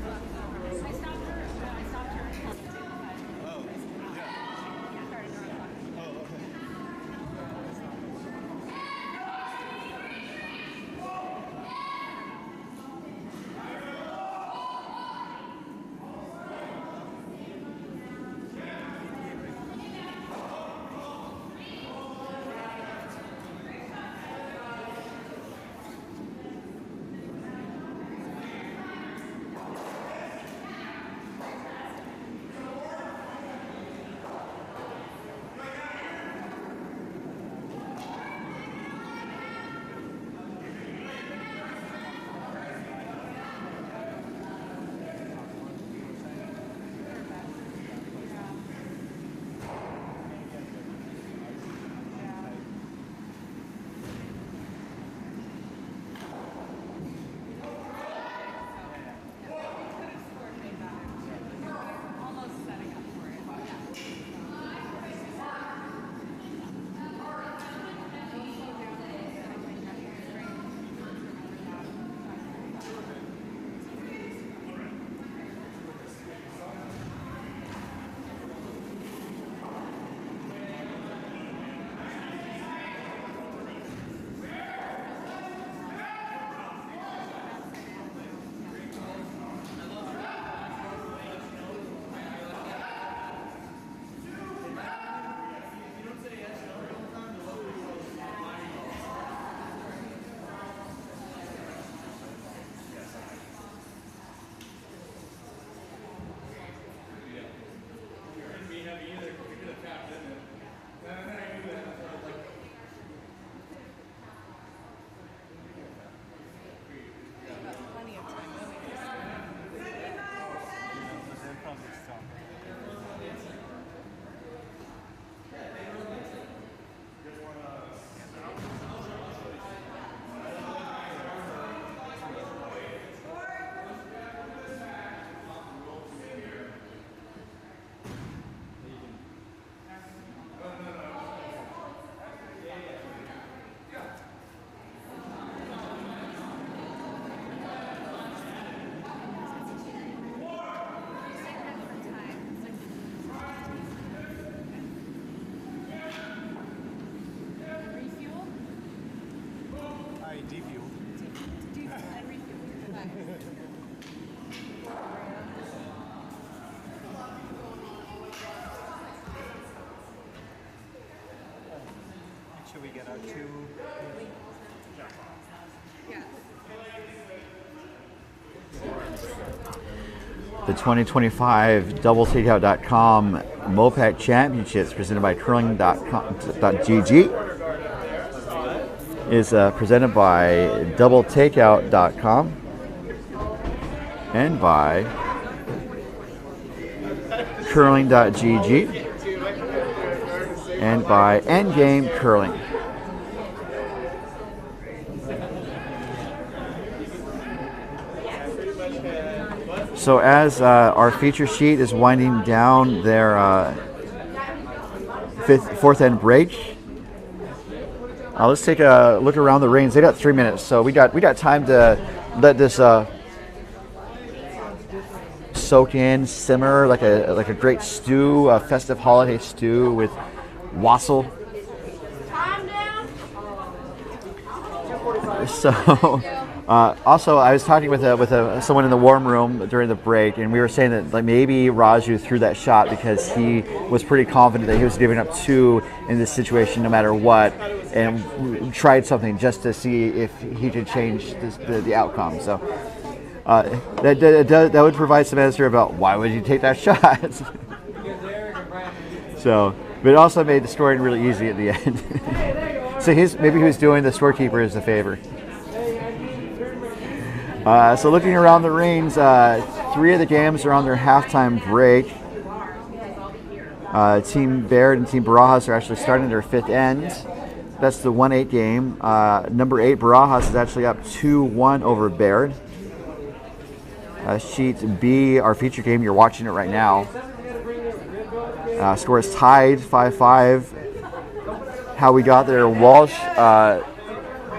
[SPEAKER 4] Should we get our 2?
[SPEAKER 3] The 2025 doubletakeout.com MoPac Championships presented by curling.gg is presented by doubletakeout.com and by curling.gg and by Endgame Curling. So as our feature sheet is winding down their fourth end break, let's take a look around the rings. They got 3 minutes, so we got time to let this soak in, simmer like a great stew, a festive holiday stew with wassail. So. Also, I was talking with someone in the warm room during the break, and we were saying that like maybe Raju threw that shot because he was pretty confident that he was giving up 2 in this situation no matter what, and tried something just to see if he could change the outcome. So That would provide some answer about why would you take that shot. So, but it also made the scoring really easy at the end. So maybe he was doing the scorekeeper as a favor. So looking around the rings, 3 of the games are on their halftime break. Team Baird and Team Barajas are actually starting their 5th end. That's the 1-8 game. Number 8 Barajas is actually up 2-1 over Baird. Sheet B, our feature game, you're watching it right now. Score is tied 5-5. How we got there, Walsh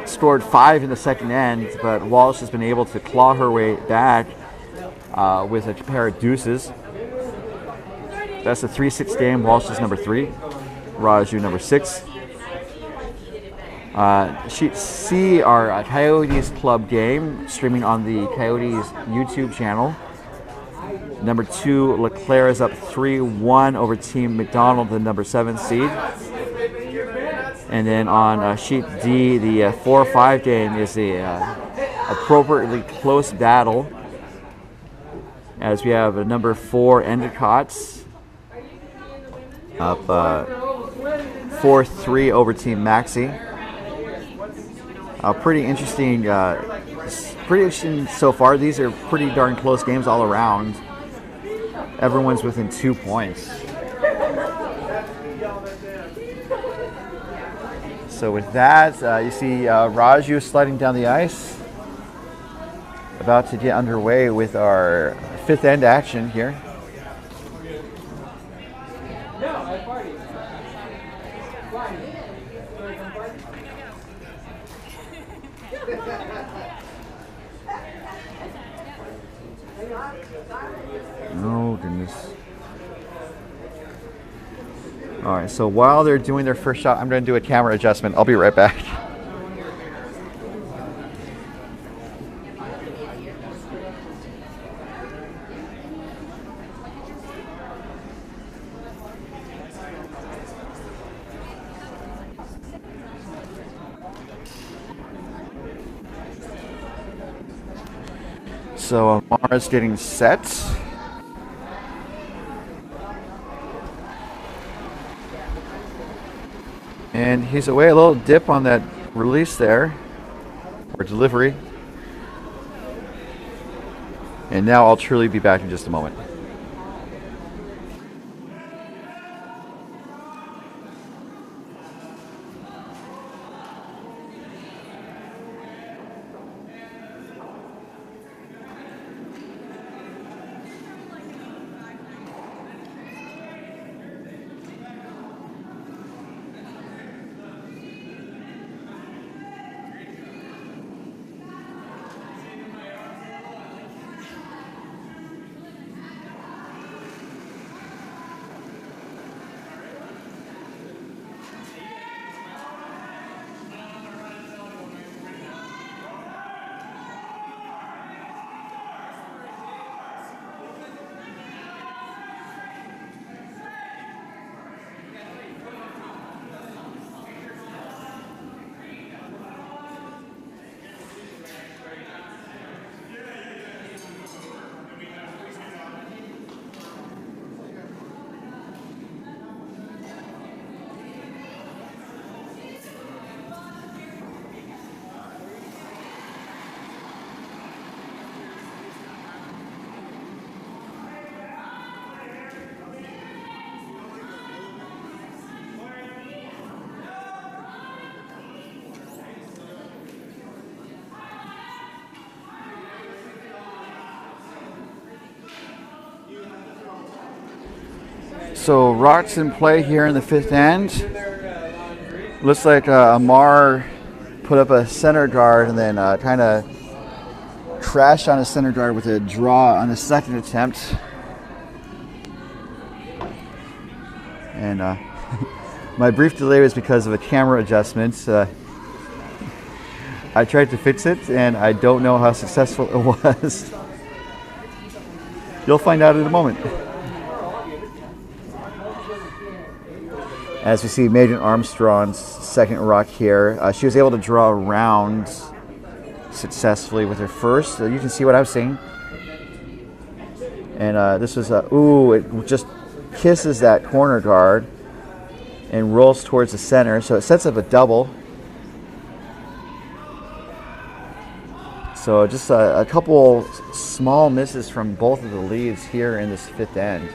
[SPEAKER 3] scored 5 in the second end, but Walsh has been able to claw her way back with a pair of deuces. That's a 3-6 game. Walsh is number 3. Raju number 6. Sheet C, our Coyotes Club game, streaming on the Coyotes YouTube channel. Number 2, LeClaire is up 3-1 over Team McDonald, the number 7 seed. And then on Sheet D, the 4-5 game is the appropriately close battle, as we have a number 4 Endicott up 4-3 over Team Maxi. Pretty interesting so far. These are pretty darn close games all around. Everyone's within 2 points. So with that, you see Raju sliding down the ice. About to get underway with our 5th end action here. Oh, goodness. All right, so while they're doing their first shot, I'm going to do a camera adjustment. I'll be right back. So Amara's getting set. And he's away, a little dip on that release there, or delivery. And now I'll truly be back in just a moment. So Rock's in play here in the 5th end. Looks like Amar put up a center guard and then kind of crashed on a center guard with a draw on the second attempt. And my brief delay was because of a camera adjustment. I tried to fix it and I don't know how successful it was. You'll find out in a moment. As we see Megan Armstrong's second rock here, she was able to draw around successfully with her first. You can see what I'm seeing. And this was ooh, it just kisses that corner guard and rolls towards the center. So it sets up a double. So just a couple small misses from both of the leads here in this fifth end.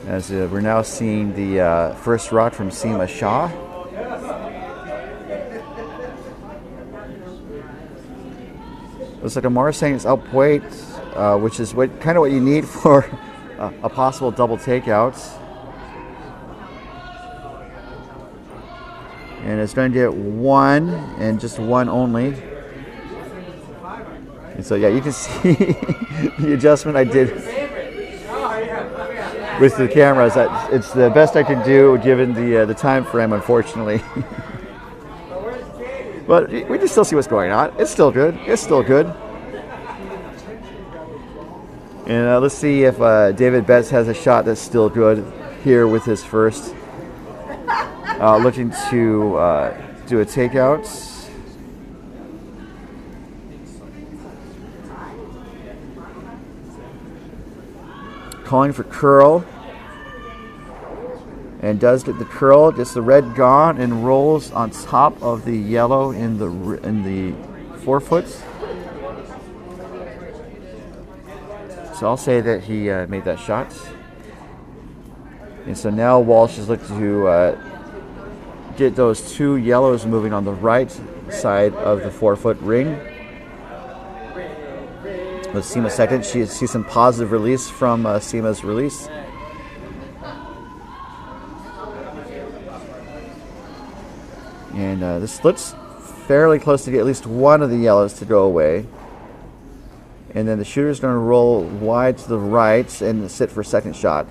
[SPEAKER 3] As we're now seeing the first rock from Seema Shah. Looks like Amara saying it's up weight, which is kind of what you need for a possible double takeout. And it's going to get one, and just one only. And so, yeah, you can see the adjustment I did with the cameras. It's the best I can do given the time frame, unfortunately. But we can still see what's going on. It's still good. It's still good. And let's see if David Betts has a shot that's still good here with his first. Looking to do a takeout. Calling for curl. And does get the curl, gets the red gone, and rolls on top of the yellow in the forefoot. So I'll say that he made that shot. And so now Walsh is looking to get those two yellows moving on the right side of the forefoot ring. Let's see in a second. She sees some positive release from Seema's release. And this looks fairly close to get at least one of the yellows to go away. And then the shooter's going to roll wide to the right and sit for a second shot.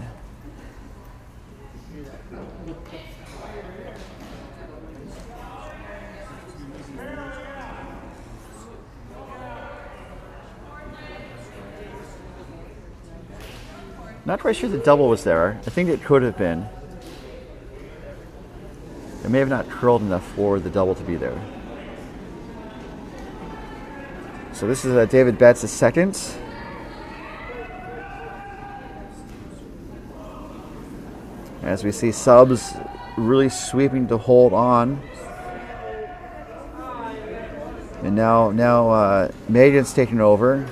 [SPEAKER 3] Not quite sure the double was there. I think it could have been. It may have not curled enough for the double to be there. So this is David Betts' second. As we see subs really sweeping to hold on. And now Megan's taking over.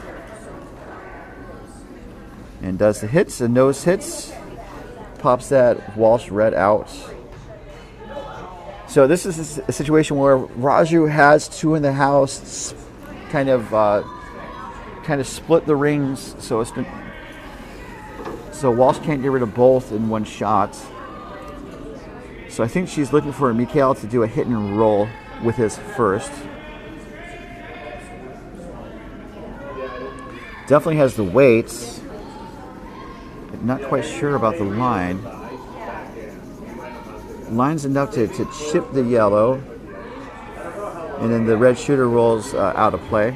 [SPEAKER 3] And does the hits, the nose hits, pops that Walsh red out. So this is a situation where Raju has two in the house, kind of split the rings, so Walsh can't get rid of both in one shot. So I think she's looking for Mikhail to do a hit and roll with his first. Definitely has the weight. Not quite sure about the line. Line's enough to chip the yellow, and then the red shooter rolls out of play.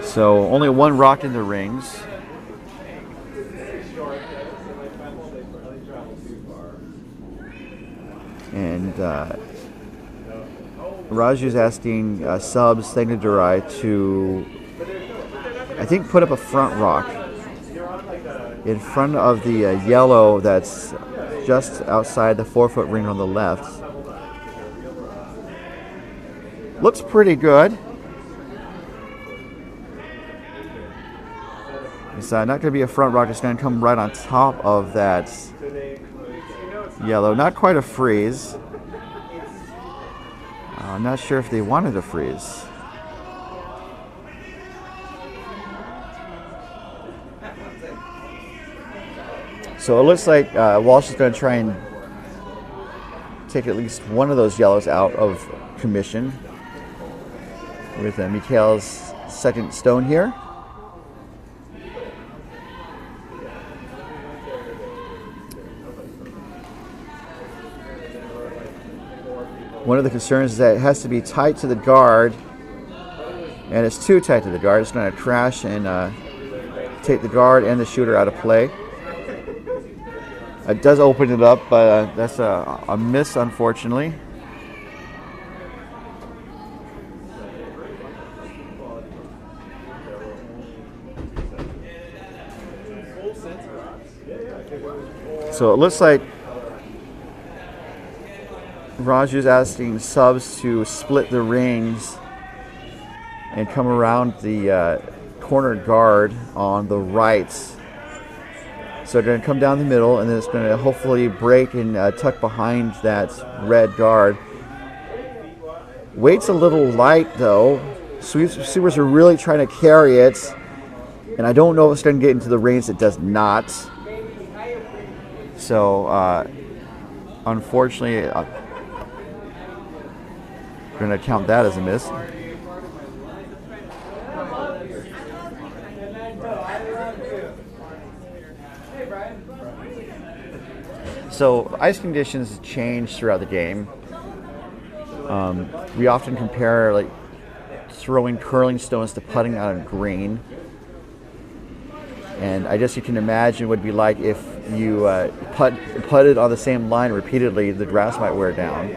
[SPEAKER 3] So only one rock in the rings. And Raju's asking subs Thegnadurai to, I think, put up a front rock in front of the yellow that's just outside the forefoot ring on the left. Looks pretty good. It's not going to be a front rock. It's going to come right on top of that yellow. Not quite a freeze. I'm not sure if they wanted a freeze. So it looks like Walsh is going to try and take at least one of those yellows out of commission with Mikhail's second stone here. One of the concerns is that it has to be tight to the guard, and it's too tight to the guard. It's going to crash and take the guard and the shooter out of play. It does open it up, but that's a miss, unfortunately. So it looks like Raju's asking subs to split the rings and come around the corner guard on the right. So they're going to come down the middle, and then it's going to hopefully break and tuck behind that red guard. Weight's a little light, though. Sweepers are really trying to carry it, and I don't know if it's going to get into the rings. It does not. So, unfortunately, I'm going to count that as a miss. So ice conditions change throughout the game. We often compare like throwing curling stones to putting on a green. And I guess you can imagine what it'd be like if you putted on the same line repeatedly, the grass might wear down.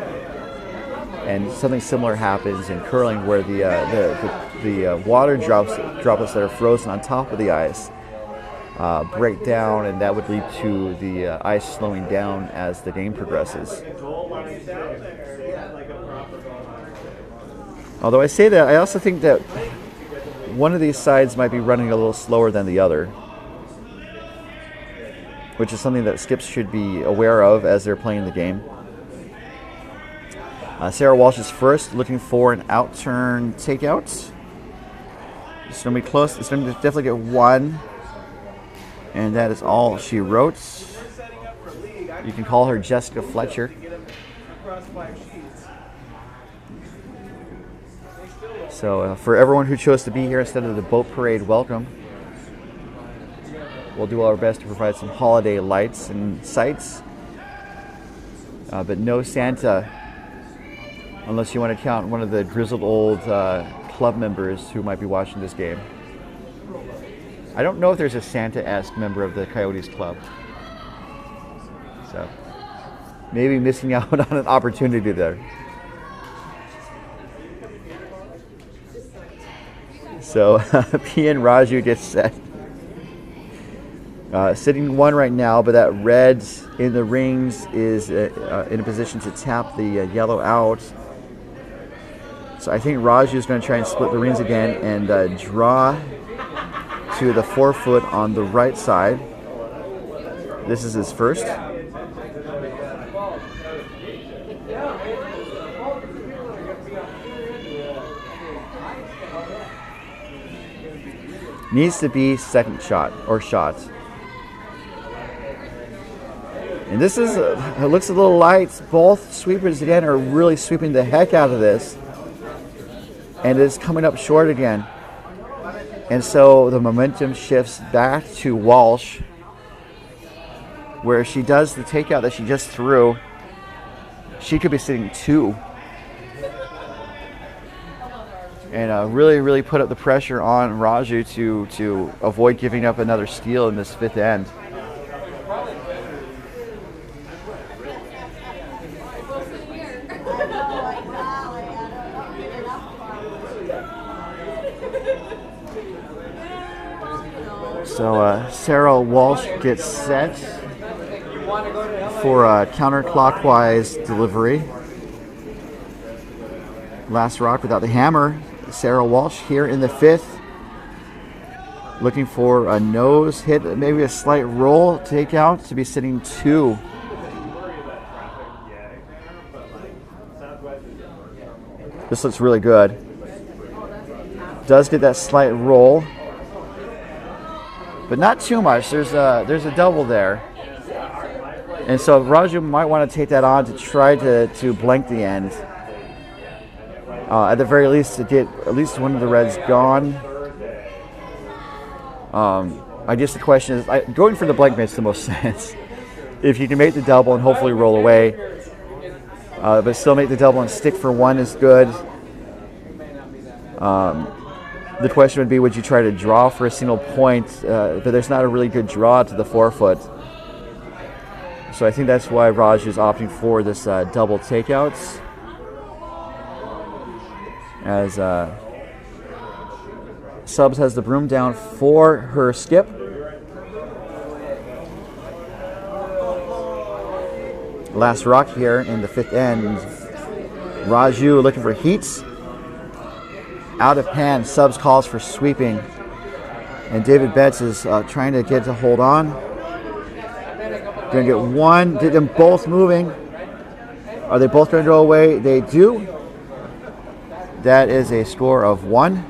[SPEAKER 3] And something similar happens in curling where the water droplets that are frozen on top of the ice break down, and that would lead to the ice slowing down as the game progresses. Although I say that, I also think that one of these sides might be running a little slower than the other, which is something that skips should be aware of as they're playing the game. Sarah Walsh is first, looking for an out-turn takeout. It's going to be close. It's going to definitely get one. And that is all she wrote. You can call her Jessica Fletcher. So for everyone who chose to be here instead of the boat parade, welcome. We'll do our best to provide some holiday lights and sights. But no Santa, unless you want to count one of the grizzled old club members who might be watching this game. I don't know if there's a Santa-esque member of the Coyotes club. So maybe missing out on an opportunity there. So PN Raju gets set. Sitting one right now, but that red in the rings is in a position to tap the yellow out. So I think Raju is going to try and split the rings again and draw to the 4-foot on the right side. This is his first. Needs to be second shot or shot. And this is, it looks a little light. Both sweepers again are really sweeping the heck out of this. And it's coming up short again. And so the momentum shifts back to Walsh, where she does the takeout that she just threw. She could be sitting 2. And really put up the pressure on Raju to avoid giving up another steal in this 5th end. So Sarah Walsh gets set for a counterclockwise delivery. Last rock without the hammer. Sarah Walsh here in the 5th. Looking for a nose hit, maybe a slight roll takeout to be sitting 2. This looks really good. Does get that slight roll. But not too much. There's a double there. And so Raju might want to take that on to try to blank the end. At the very least, to get at least one of the reds gone. I guess the question is, going for the blank makes the most sense. If you can make the double and hopefully roll away, but still make the double and stick for one is good. The question would be, would you try to draw for a single point? But there's not a really good draw to the forefoot. So I think that's why Raj is opting for this double takeouts. As Subs has the broom down for her skip. Last rock here in the fifth end. Raju looking for heats. Out of hand, Subs calls for sweeping. And David Betts is trying to get to hold on. Going to get one. Did them both moving. Are they both going to go away? They do. That is a score of 1.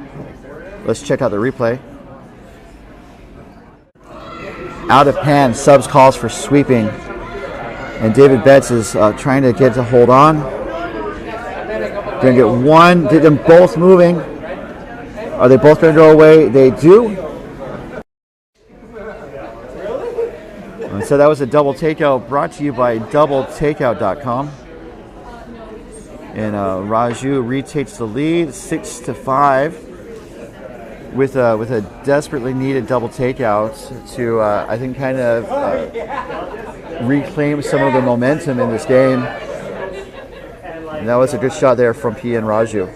[SPEAKER 3] Let's check out the replay. Out of hand, Subs calls for sweeping. And David Betts is trying to get to hold on. Going to get one. Did them both moving. Are they both going to go away? They do. And so that was a double takeout brought to you by doubletakeout.com. And Raju retakes the lead 6-5 with a desperately needed double takeout to I think kind of reclaim some of the momentum in this game. And that was a good shot there from P and Raju.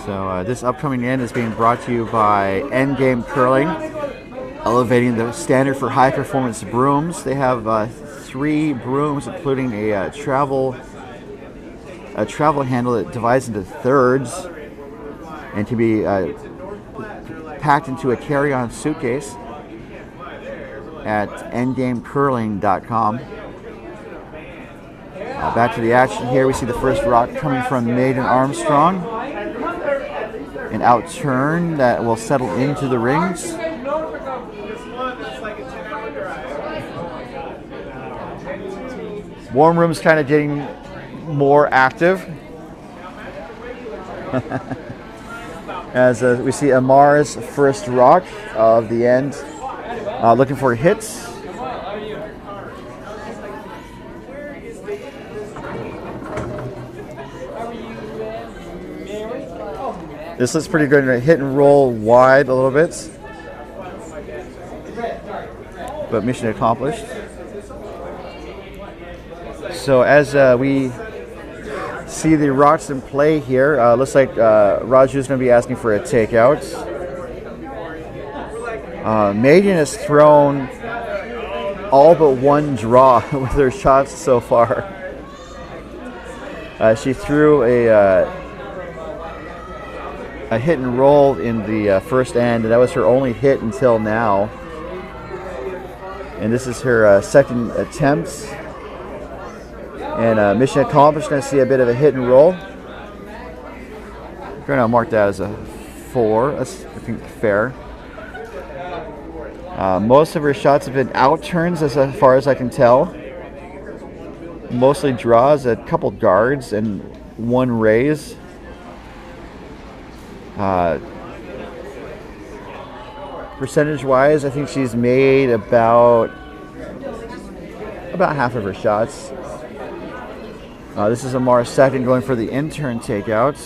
[SPEAKER 3] So this upcoming end is being brought to you by Endgame Curling, elevating the standard for high performance brooms. They have 3 brooms, including a travel handle that divides into thirds and can be packed into a carry-on suitcase at endgamecurling.com. Back to the action here. We see the first rock coming from Maiden Armstrong. An out turn that will settle into the rings. Warm room's kind of getting more active. As we see Amar's first rock of the end. Looking for hits. This looks pretty good. Hit and roll wide a little bit. But mission accomplished. So as we see the rocks in play here, looks like Raju's going to be asking for a takeout. Maiden has thrown all but one draw with her shots so far. She threw a hit and roll in the first end, and that was her only hit until now. And this is her second attempt. And mission accomplished. Going to see a bit of a hit and roll. We're going to mark that as a 4. That's, I think, fair. Most of her shots have been out turns, as far as I can tell. Mostly draws, a couple guards, and 1 raise. Percentage-wise, I think she's made about half of her shots. This is Amar's second, going for the in-turn takeout.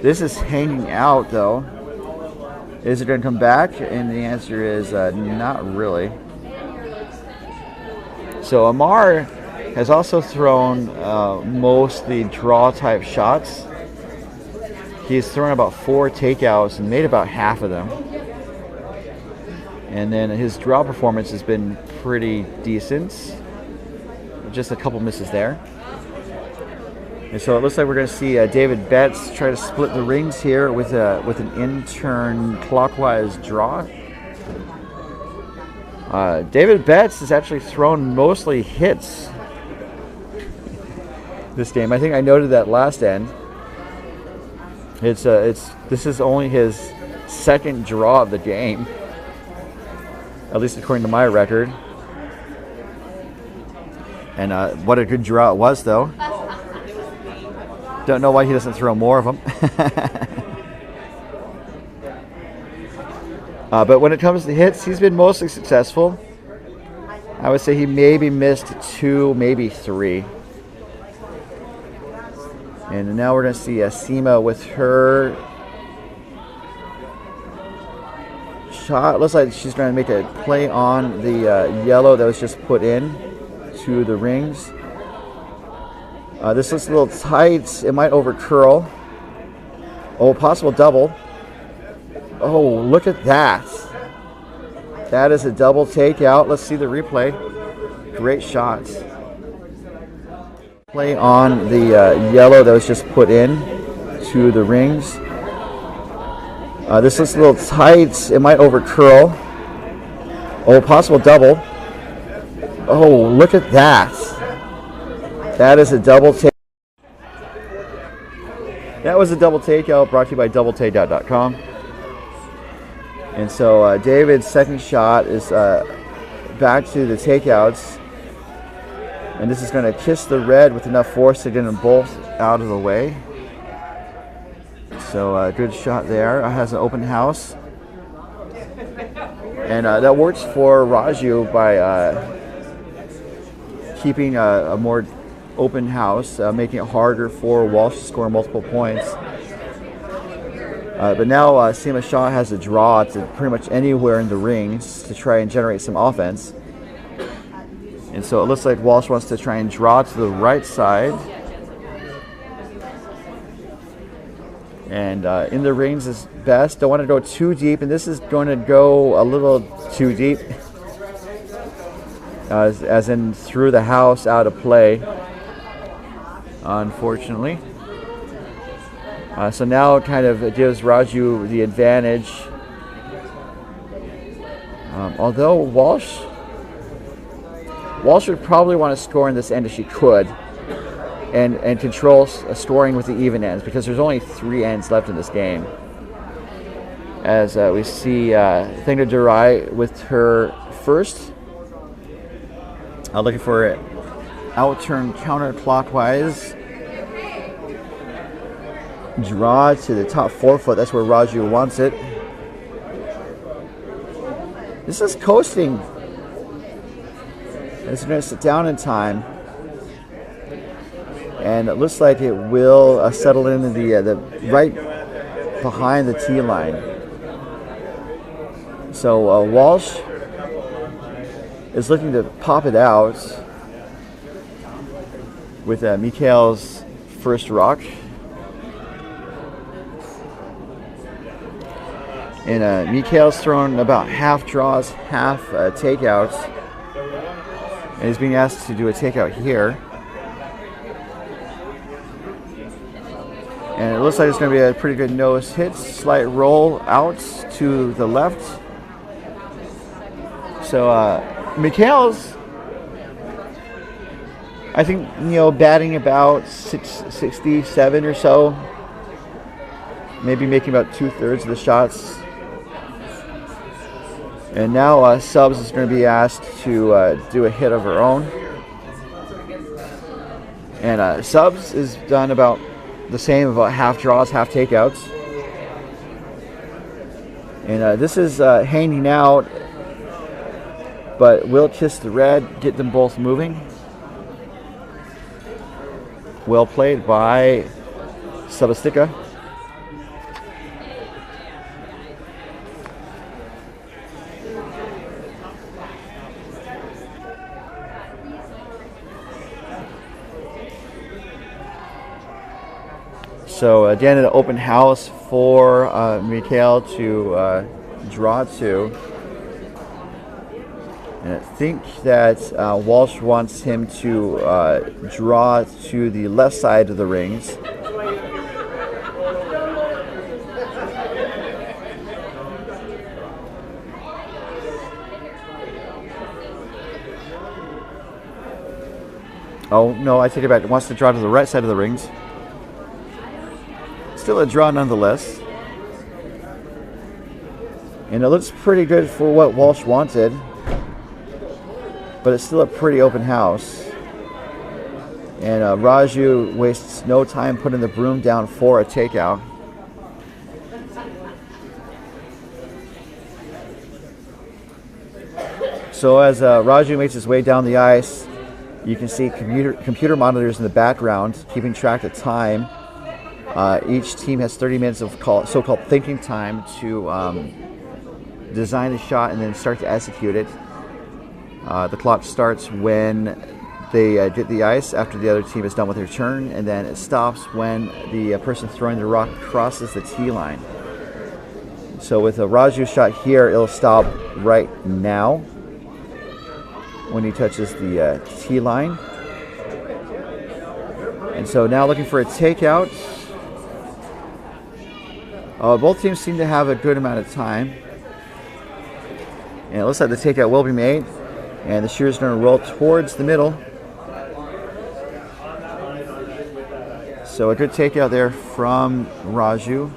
[SPEAKER 3] This is hanging out, though. Is it going to come back? And the answer is not really. So Amar has also thrown mostly draw-type shots. He's thrown about 4 takeouts and made about half of them. And then his draw performance has been pretty decent. Just a couple misses there. And so it looks like we're going to see David Betts try to split the rings here with an in-turn clockwise draw. David Betts has actually thrown mostly hits this game. I think I noted that last end. This is only his second draw of the game. at least according to my record. And what a good draw it was, though. Don't know why he doesn't throw more of them. But when it comes to hits, he's been mostly successful. I would say he maybe missed 2, maybe 3. And now we're going to see Seema with her shot. Looks like she's going to make a play on the yellow that was just put in to the rings. This looks a little tight. It might over curl. Oh, possible double. Oh, look at that. That is a double takeout. Let's see the replay. Great shot. Play on the yellow that was just put in to the rings. This looks a little tight. It might over curl. Oh, possible double. Oh, look at that. That is a double take. That was a double takeout brought to you by doubletakeout.com. And so David's second shot is back to the takeouts. And this is going to kiss the red with enough force to get them both out of the way. So good shot there. Has an open house. And that works for Raju by keeping a more open house, making it harder for Walsh to score multiple points. But now Seema Shah has a draw to pretty much anywhere in the rings to try and generate some offense. And so it looks like Walsh wants to try and draw to the right side. And in the rings is best. Don't want to go too deep, and this is going to go a little too deep. As in through the house, out of play, unfortunately. So now it kind of gives Raju the advantage. Although Walsh would probably want to score in this end if she could, and control scoring with the even ends, because there's only 3 ends left in this game. As we see Thingna Durai with her first, looking for it out-turn counterclockwise. Draw to the top 4 foot. That's where Raju wants it. This is coasting. It's going to sit down in time. And it looks like it will settle in the right behind the tee line. So Walsh is looking to pop it out with Mikhail's first rock. And Mikhail's thrown about half draws, half takeouts. And he's being asked to do a takeout here. And it looks like it's going to be a pretty good nose hit. Slight roll out to the left. So Mikhail's, I think, batting about 667 or so. Maybe making about 2/3 of the shots. And now Subs is going to be asked to do a hit of her own. And Subs is done about the same, about half draws, half takeouts. And this is hanging out, but will kiss the red, get them both moving. Well played by Sabastika. So again, an open house for Mikhail to draw to. And I think that Walsh wants him to draw to the left side of the rings. Oh, no, I take it back. It wants to draw to the right side of the rings. Still a draw nonetheless. And it looks pretty good for what Walsh wanted, but it's still a pretty open house. And Raju wastes no time putting the broom down for a takeout. So as Raju makes his way down the ice, you can see computer monitors in the background keeping track of time. Each team has 30 minutes of so-called thinking time to design the shot and then start to execute it. The clock starts when they get the ice after the other team is done with their turn, and then it stops when the person throwing the rock crosses the tee line. So with a Raju shot here, it'll stop right now when he touches the tee line. And so now looking for a takeout. Both teams seem to have a good amount of time. And it looks like the takeout will be made. And the shooter's going to roll towards the middle. So a good takeout there from Raju.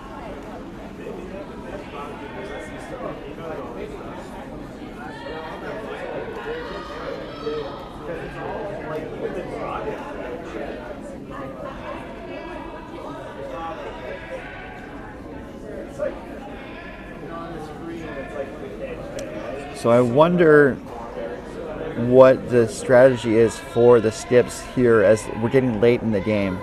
[SPEAKER 3] So I wonder what the strategy is for the skips here as we're getting late in the game.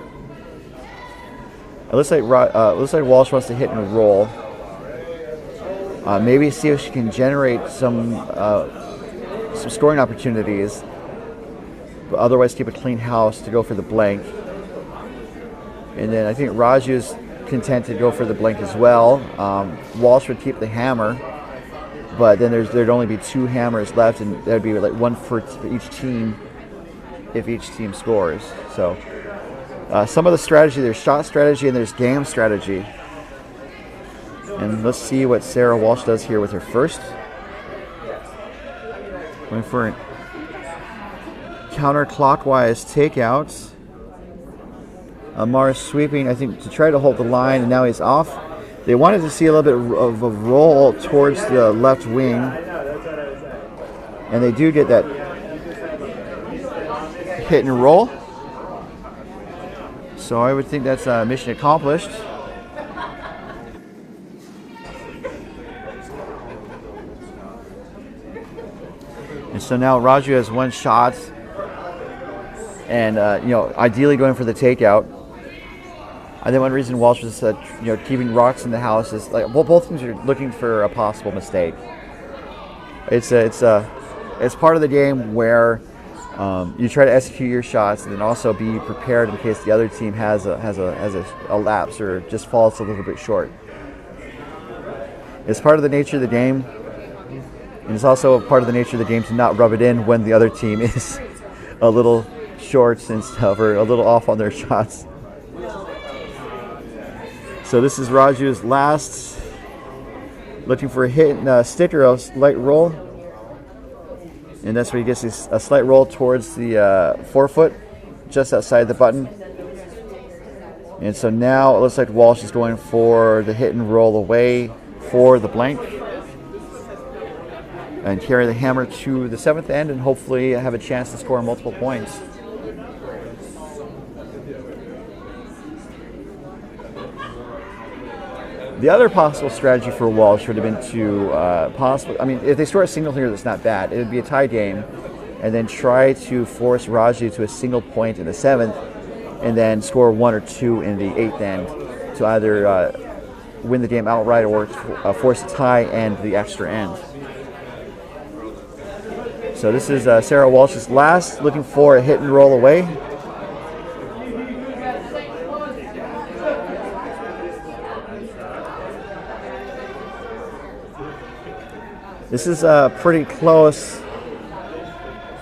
[SPEAKER 3] It looks like Walsh wants to hit and roll. Maybe see if she can generate some scoring opportunities, but otherwise keep a clean house to go for the blank. And then I think Raju's content to go for the blank as well. Walsh would keep the hammer, but then there'd only be 2 hammers left, and that'd be like 1 for each team if each team scores. So some of the strategy, there's shot strategy and there's game strategy. And let's see what Sarah Walsh does here with her first. Going for a counterclockwise takeout. Amar's sweeping, I think, to try to hold the line, and now he's off. They wanted to see a little bit of a roll towards the left wing, and they do get that hit and roll. So I would think that's mission accomplished. And so now Raju has 1 shot, and ideally going for the takeout. I think one reason Walsh was keeping rocks in the house is like both teams are looking for a possible mistake. It's part of the game where you try to execute your shots and then also be prepared in case the other team has a lapse or just falls a little bit short. It's part of the nature of the game, and it's also a part of the nature of the game to not rub it in when the other team is a little short and stuff or a little off on their shots. So this is Raju's last, looking for a hit and stick or a slight roll. And that's where he gets a slight roll towards the forefoot, just outside the button. And so now it looks like Walsh is going for the hit and roll away for the blank. And carry the hammer to the 7th end and hopefully have a chance to score multiple points. The other possible strategy for Walsh would have been to if they score a single here, that's not bad. It would be a tie game, and then try to force Raju to a single point in the 7th, and then score 1 or 2 in the 8th end to either win the game outright or force a tie and the extra end. So this is Sarah Walsh's last, looking for a hit and roll away. This is pretty close.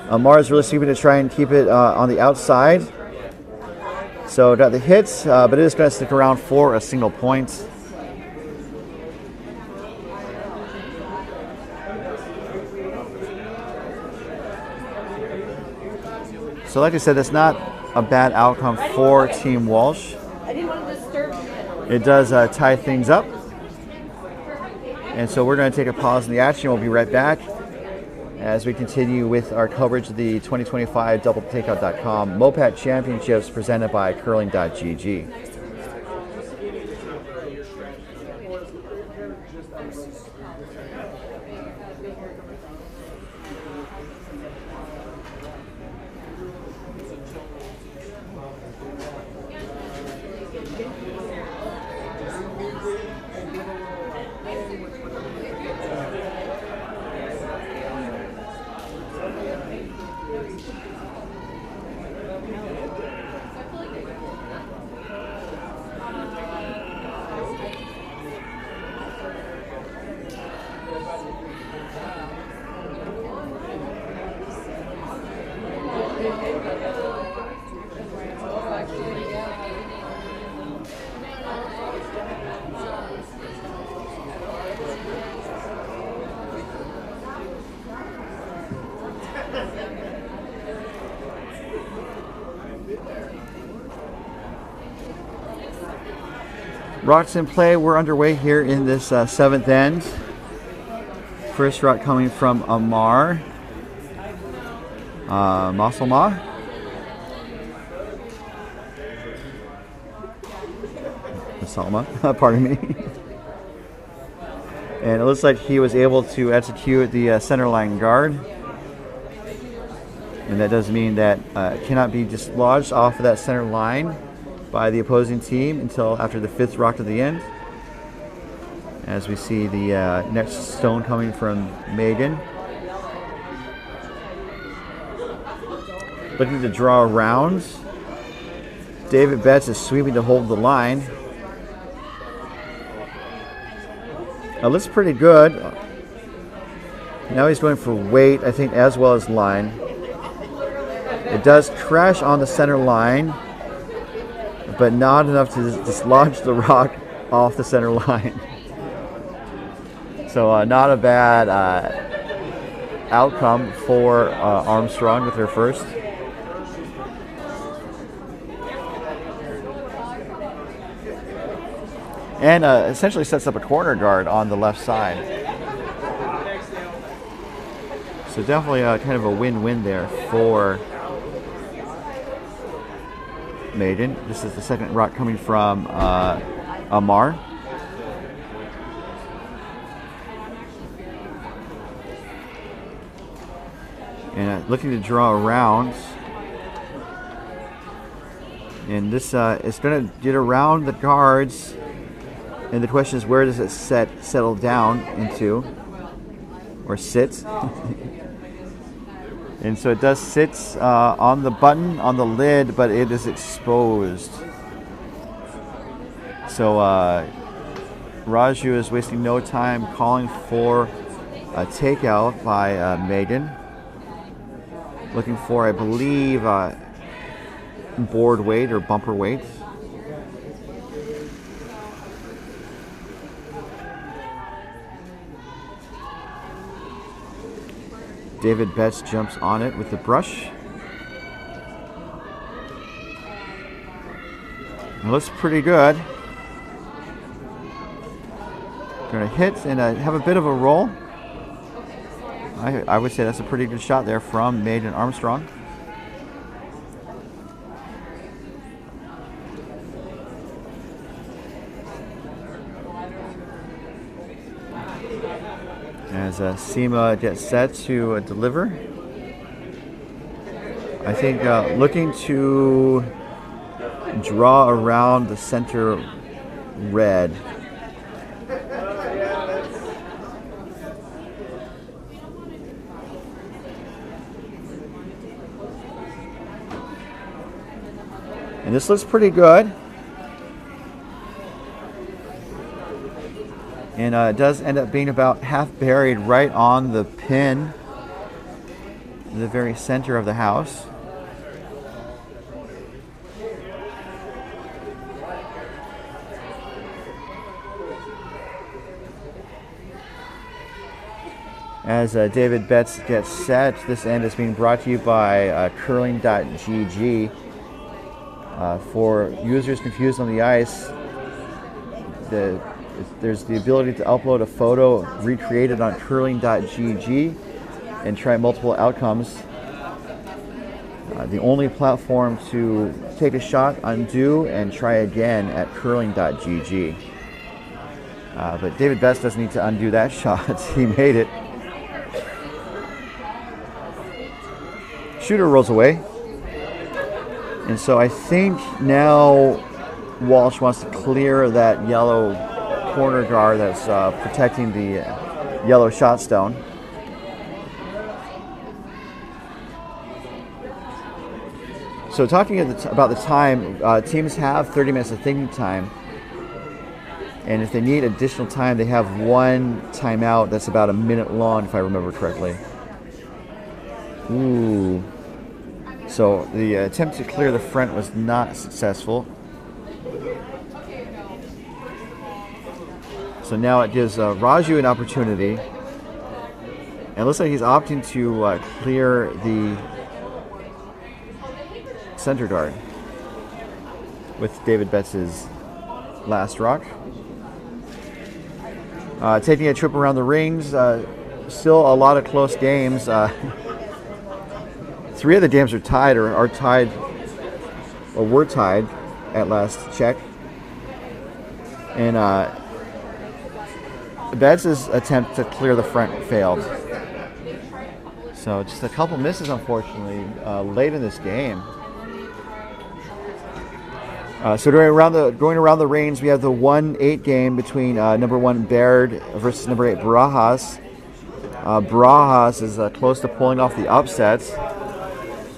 [SPEAKER 3] Mara's really sweeping to try and keep it on the outside. So got the hits, but it is going to stick around for a single point. So like I said, that's not a bad outcome for Team Walsh.
[SPEAKER 4] I didn't want to disturb you.
[SPEAKER 3] It does tie things up. And so we're going to take a pause in the action. We'll be right back as we continue with our coverage of the 2025 DoubleTakeout.com MoPac Championships presented by Curling.gg. Rocks in play. We're underway here in this seventh end. First rock coming from Amar. Masalma. Masalma, pardon me. And it looks like he was able to execute the center line guard. And that does mean that it cannot be dislodged off of that center line by the opposing team until after the fifth rock to the end. As we see the next stone coming from Megan. Looking to draw around. David Betts is sweeping to hold the line. It looks pretty good. Now he's going for weight, I think, as well as line. It does crash on the center line, but not enough to dislodge the rock off the center line. So not a bad outcome for Armstrong with her first. And essentially sets up a corner guard on the left side. So definitely kind of a win-win there for Maiden. This is the second rock coming from Amar. And looking to draw around. And this is going to get around the guards. And the question is, where does it settle down into? Or sit? And so it does sit on the button, on the lid, but it is exposed. So Raju is wasting no time calling for a takeout by Megan. Looking for, I believe, board weight or bumper weight. David Betts jumps on it with the brush. It looks pretty good. Going to hit and have a bit of a roll. I would say that's a pretty good shot there from Maiden Armstrong. As Seema gets set to deliver. I think looking to draw around the center red. And this looks pretty good. And it does end up being about half buried right on the pin in the very center of the house. As David Betts gets set, this end is being brought to you by Curling.gg. For users confused on the ice, the There's the ability to upload a photo recreated on curling.gg and try multiple outcomes. The only platform to take a shot, undo, and try again at curling.gg. But David Betts doesn't need to undo that shot. He made it. Shooter rolls away. And so I think now Walsh wants to clear that yellow corner guard that's protecting the yellow shot stone. So talking about the time, teams have 30 minutes of thinking time. And if they need additional time, they have one timeout that's about a minute long, if I remember correctly. Ooh. So the attempt to clear the front was not successful. So now it gives Raju an opportunity. And it looks like he's opting to clear the center guard with David Betts' last rock. Taking a trip around the rings, still a lot of close games. 3 of the games are tied or were tied at last check. And Betts' attempt to clear the front failed. So just a couple misses, unfortunately, late in this game. So going around the reigns, we have the 1-8 game between number 1 Baird versus number 8 Barajas. Barajas is close to pulling off the upset.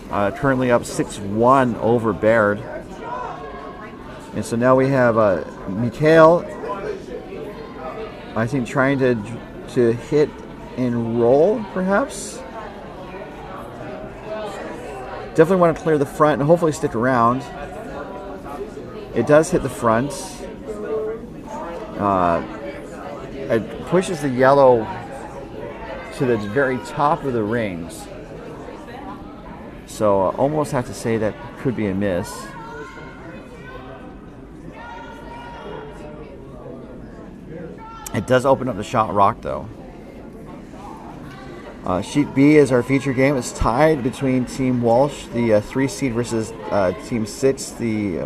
[SPEAKER 3] Currently up 6-1 over Baird. And so now we have Mikhail, I think, trying to hit and roll, perhaps. Definitely want to clear the front and hopefully stick around. It does hit the front. It pushes the yellow to the very top of the rings. So almost have to say that could be a miss. It does open up the shot rock though. Sheet B is our feature game. It's tied between Team Walsh, the 3 seed, versus Team 6, the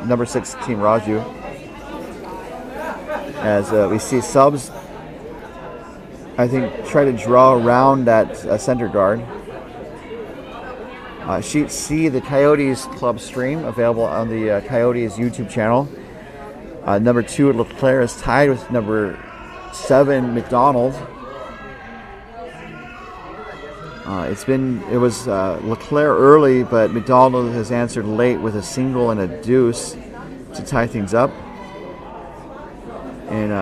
[SPEAKER 3] number 6 Team Raju. As we see subs, I think, try to draw around that center guard. Sheet C, the Coyotes Club stream, available on the Coyotes YouTube channel. Number 2 Leclerc is tied with number 7 McDonald. It was Leclerc early, but McDonald has answered late with a single and a deuce to tie things up. And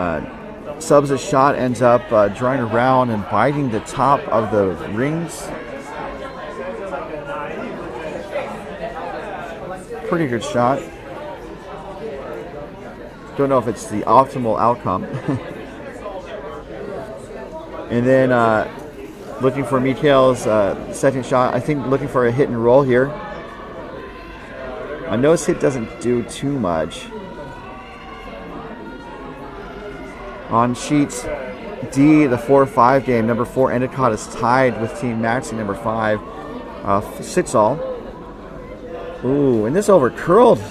[SPEAKER 3] Subs' shot ends up drawing around and biting the top of the rings. Pretty good shot. Don't know if it's the optimal outcome. And then looking for Mikhail's second shot. I think looking for a hit and roll here. A nose hit doesn't do too much. On sheet D, the 4-5 game, number 4 Endicott is tied with Team Maxi, number 5, 6-all. Ooh, and this over curled.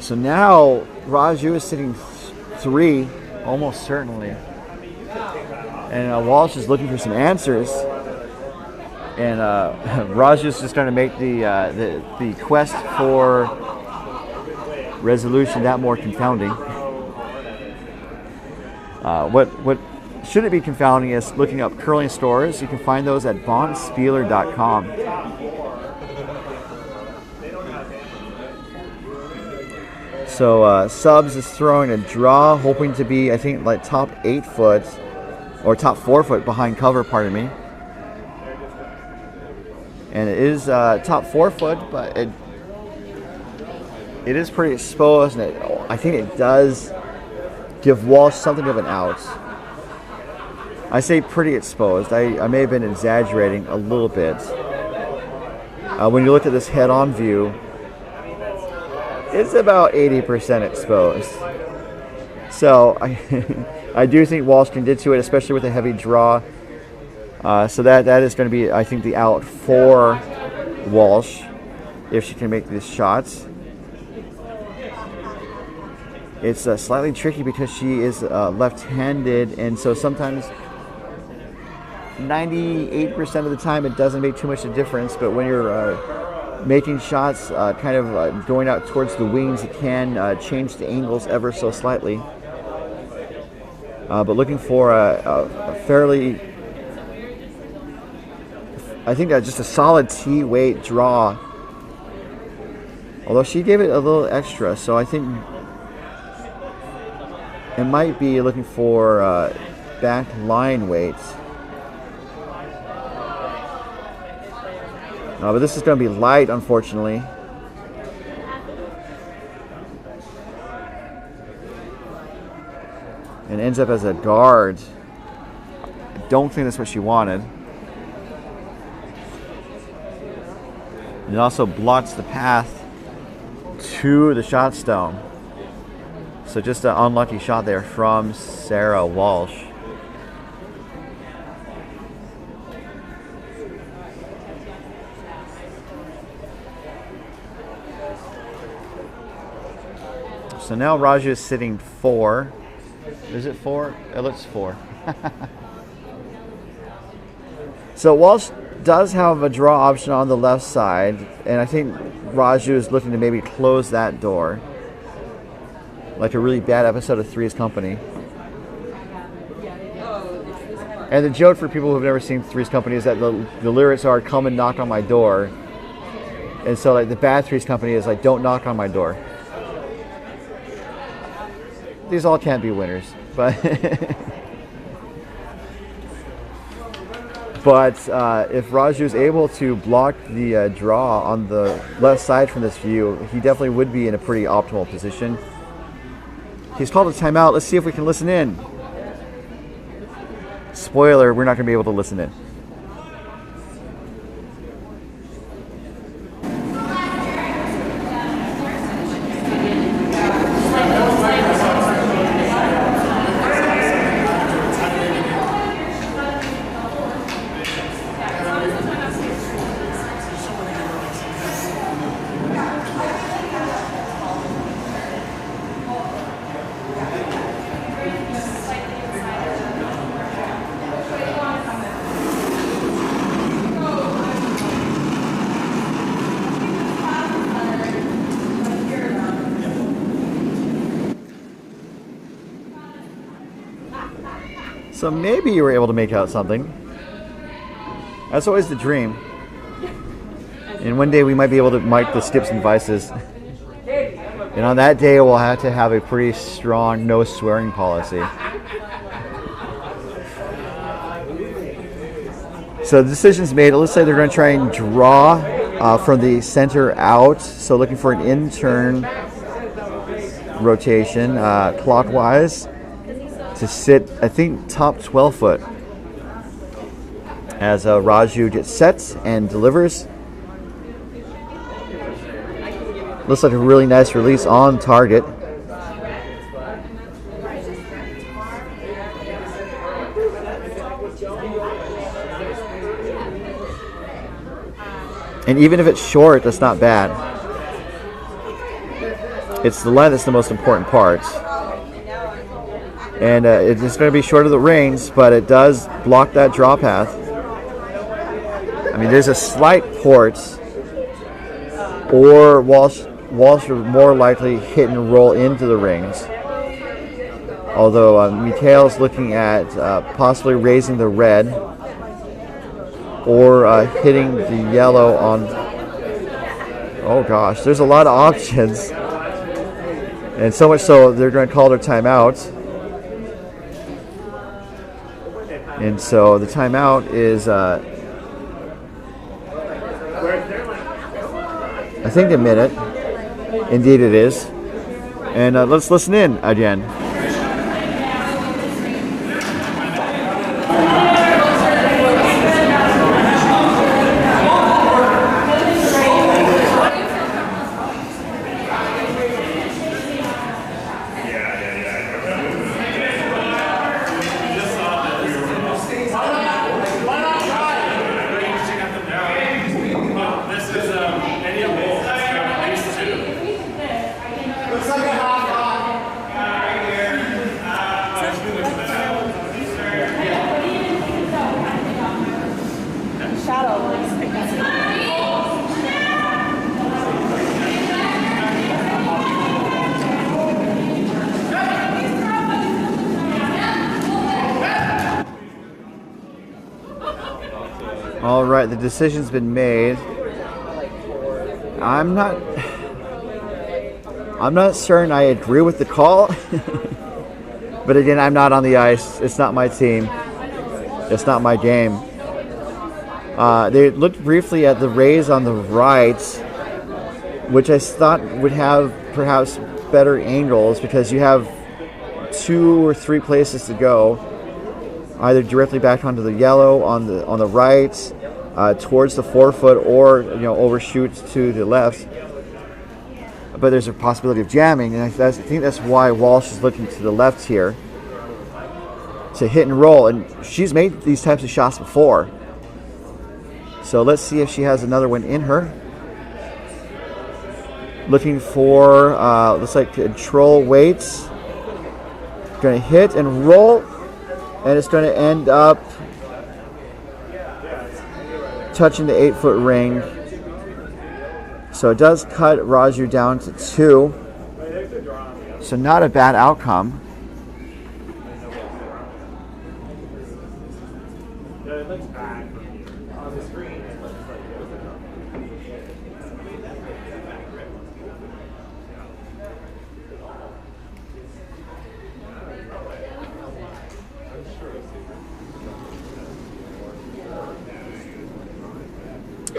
[SPEAKER 3] So now Raju is sitting 3, almost certainly. And Walsh is looking for some answers. And Raju is just trying to make the quest for resolution that more confounding. What should it be confounding is looking up curling stores. You can find those at bonspieler.com. So Subs is throwing a draw, hoping to be, I think, like top 8 foot or top 4 foot behind cover, pardon me. And it is top 4 foot, but it is pretty exposed, and I think it does give Walsh something of an out. I say pretty exposed. I may have been exaggerating a little bit. When you look at this head-on view, It's about 80% exposed. So I do think Walsh can get to it, especially with a heavy draw. So that is going to be, I think, the out for Walsh if she can make these shots. It's slightly tricky because she is left-handed, and so sometimes 98% of the time it doesn't make too much of a difference, but when you're making shots kind of going out towards the wings, it can change the angles ever so slightly. But looking for a fairly, I think just a solid T-weight draw. Although she gave it a little extra, so I think it might be looking for back line weights. But this is going to be light, unfortunately. And ends up as a guard. I don't think that's what she wanted. And it also blocks the path to the shot stone. So just an unlucky shot there from Sarah Walsh. So now Raju is sitting 4. Is it 4? It looks 4. So Walsh does have a draw option on the left side, and I think Raju is looking to maybe close that door. Like a really bad episode of Three's Company. And the joke for people who've never seen Three's Company is that the lyrics are, "Come and knock on my door." And so like the bad Three's Company is like, "Don't knock on my door." These all can't be winners, but but if Raju is able to block the draw on the left side from this view, he definitely would be in a pretty optimal position. He's called a timeout. Let's see if we can listen in. Spoiler, we're not going to be able to listen in. So maybe you were able to make out something. That's always the dream. And one day we might be able to mic the skips and vices. And on that day we'll have to have a pretty strong no swearing policy. So the decision's made. It looks like they're going to try and draw from the center out. So looking for an in-turn rotation clockwise. To sit, I think, top 12 foot as Raju gets set and delivers. Looks like a really nice release on target. And even if it's short, that's not bad. It's the line that's the most important part. And it's going to be short of the reins, but it does block that draw path. I mean, there's a slight port, or Walsh would more likely hit and roll into the rings. Although Mikhail's looking at possibly raising the red, or hitting the yellow on... Oh gosh, there's a lot of options. And so much so, they're going to call their timeout. And so the timeout is, I think, a minute. Indeed it is. And let's listen in again. All right, the decision's been made. I'm not certain I agree with the call. But again, I'm not on the ice. It's not my team. It's not my game. They looked briefly at the raise on the right, which I thought would have perhaps better angles because you have 2 or 3 places to go, either directly back onto the yellow on the right, towards the forefoot, or overshoot to the left. But there's a possibility of jamming, and I think that's why Walsh is looking to the left here to hit and roll. And she's made these types of shots before, so let's see if she has another one in her. Looking for looks like control weights. Going to hit and roll, and it's going to end up touching the 8-foot ring. So it does cut Raju down to 2. So not a bad outcome.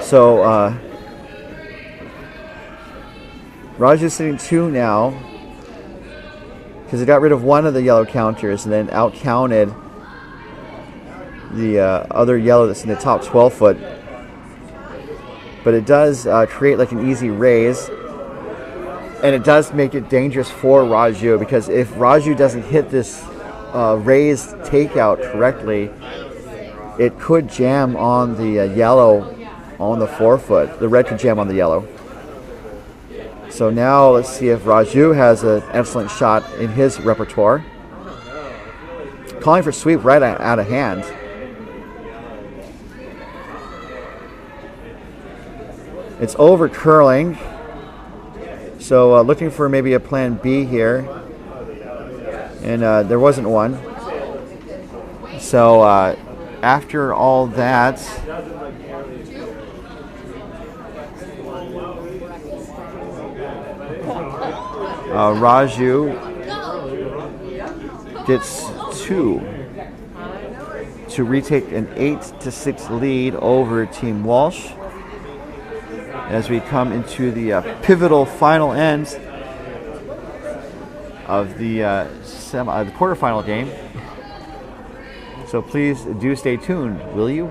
[SPEAKER 3] So Raju's sitting 2 now because it got rid of one of the yellow counters and then out-counted the other yellow that's in the top 12-foot. But it does create like an easy raise, and it does make it dangerous for Raju, because if Raju doesn't hit this raised takeout correctly, it could jam on the yellow on the forefoot. The red could jam on the yellow. So now let's see if Raju has an excellent shot in his repertoire. Calling for sweep right out of hand. It's over curling. So looking for maybe a plan B here. And there wasn't one. So after all that, Raju gets 2 to retake an 8-6 lead over Team Walsh as we come into the pivotal final end of the quarterfinal game. So please do stay tuned, will you?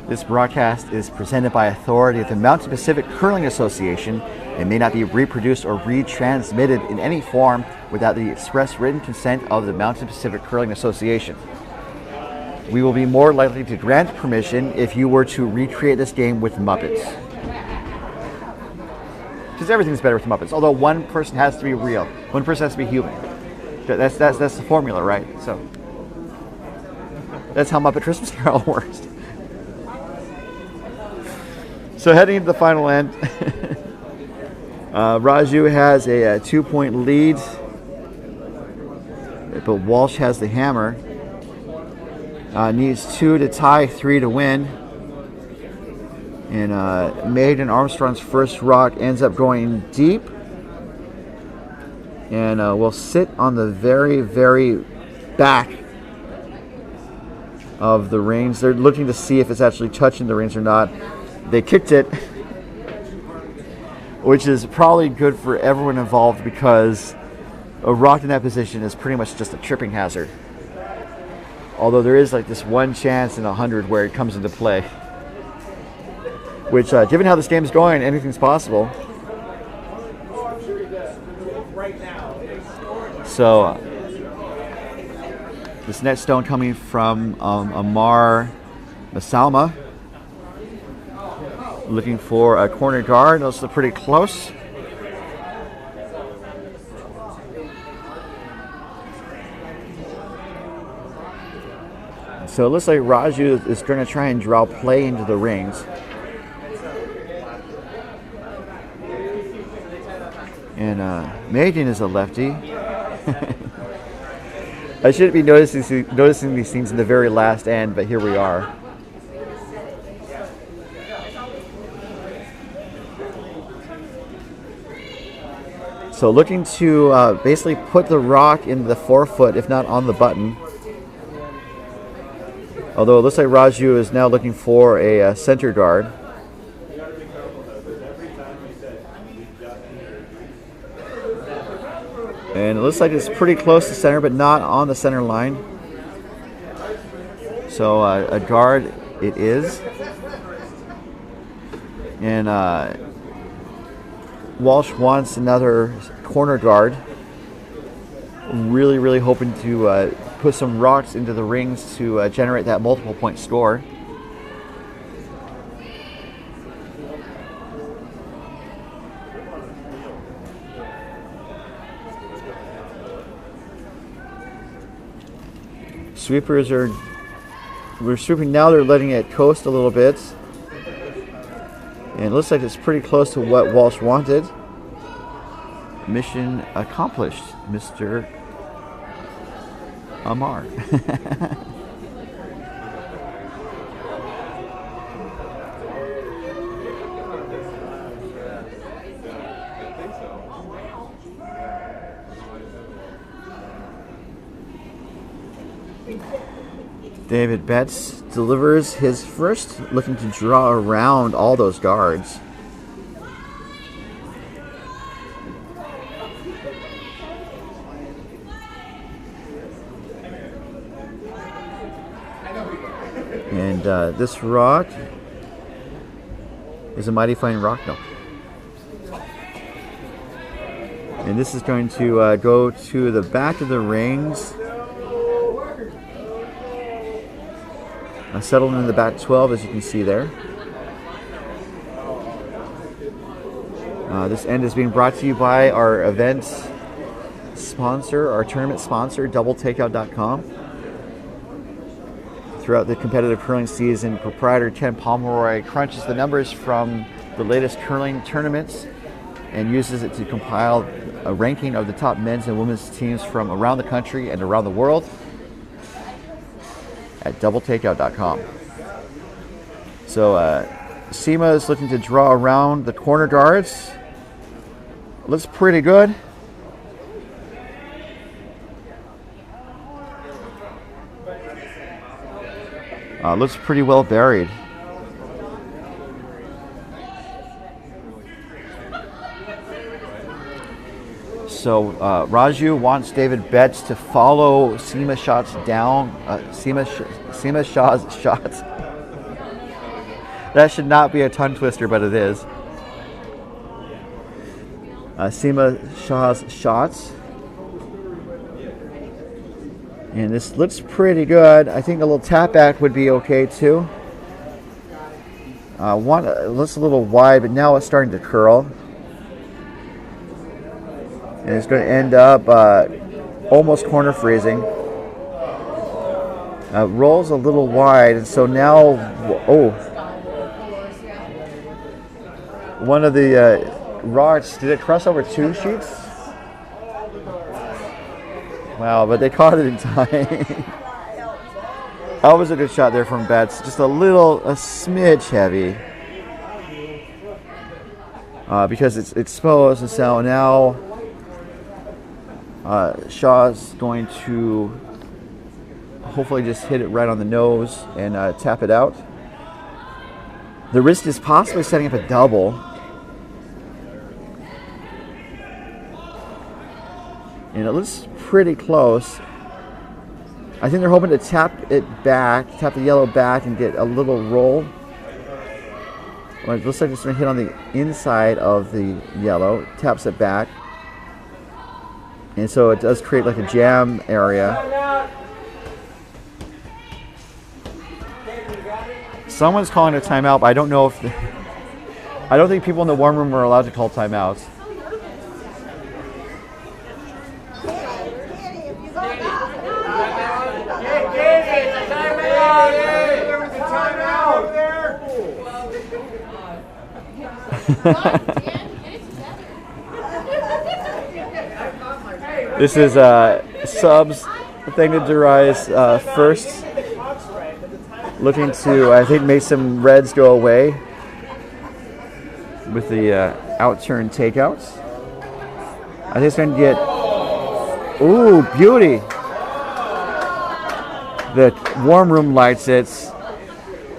[SPEAKER 3] This broadcast is presented by authority of the Mountain Pacific Curling Association and may not be reproduced or retransmitted in any form without the express written consent of the Mountain Pacific Curling Association. We will be more likely to grant permission if you were to recreate this game with Muppets. Because everything's better with Muppets, although one person has to be real. One person has to be human. That's the formula, right? So that's how Muppet Christmas Carol works. So heading into the final end, Raju has a 2-point lead, but Walsh has the hammer. Needs 2 to tie, 3 to win. And Maiden Armstrong's first rock ends up going deep, and will sit on the very, very back of the rings. They're looking to see if it's actually touching the rings or not. They kicked it, which is probably good for everyone involved, because a rock in that position is pretty much just a tripping hazard. Although there is like this one chance in 100 where it comes into play. Which, given how this game is going, anything's possible. So, this net stone coming from Amar Masalma. Looking for a corner guard. Those are pretty close. So it looks like Raju is going to try and draw play into the rings. And Megan is a lefty. I shouldn't be noticing these things in the very last end, but here we are. So looking to basically put the rock in the forefoot, if not on the button. Although it looks like Raju is now looking for a center guard. And it looks like it's pretty close to center, but not on the center line. So a guard it is. And Walsh wants another corner guard. Really hoping to put some rocks into the rings to generate that multiple point score. Sweepers we're sweeping now, they're letting it coast a little bit. And it looks like it's pretty close to what Walsh wanted. Mission accomplished, Mr. Amar. David Betts delivers his first, looking to draw around all those guards. And this rock is a mighty fine rock, no. And this is going to go to the back of the rings. Settled in the back 12, as you can see there. This end is being brought to you by our event sponsor, our tournament sponsor, doubletakeout.com. Throughout the competitive curling season, proprietor Ken Pomeroy crunches the numbers from the latest curling tournaments and uses it to compile a ranking of the top men's and women's teams from around the country and around the world at doubletakeout.com. So Seema is looking to draw around the corner guards. Looks pretty good. Looks pretty well buried. So Raju wants David Betts to follow Seema shots down. Seema Shah's shots. That should not be a tongue twister, but it is. Seema Shah's shots. And this looks pretty good. I think a little tap back would be okay too. It looks a little wide, but now it's starting to curl. And it's going to end up almost corner freezing. Rolls a little wide, and so now, one of the rocks, did it cross over 2 sheets? Wow, but they caught it in time. That was a good shot there from Betts. Just a smidge heavy. Because it's exposed, and so now Shaw's going to hopefully just hit it right on the nose and tap it out. The risk is possibly setting up a double. And it looks pretty close. I think they're hoping to tap it back, tap the yellow back and get a little roll. Well, it looks like it's going to hit on the inside of the yellow, taps it back. And so it does create like a jam area. Someone's calling a timeout, but I don't know if... I don't think people in the warm room are allowed to call timeouts. This is subs thing to rise first. Looking to, I think, make some reds go away with the out-turn takeouts. I think it's going to get, ooh, beauty. The warm room likes it.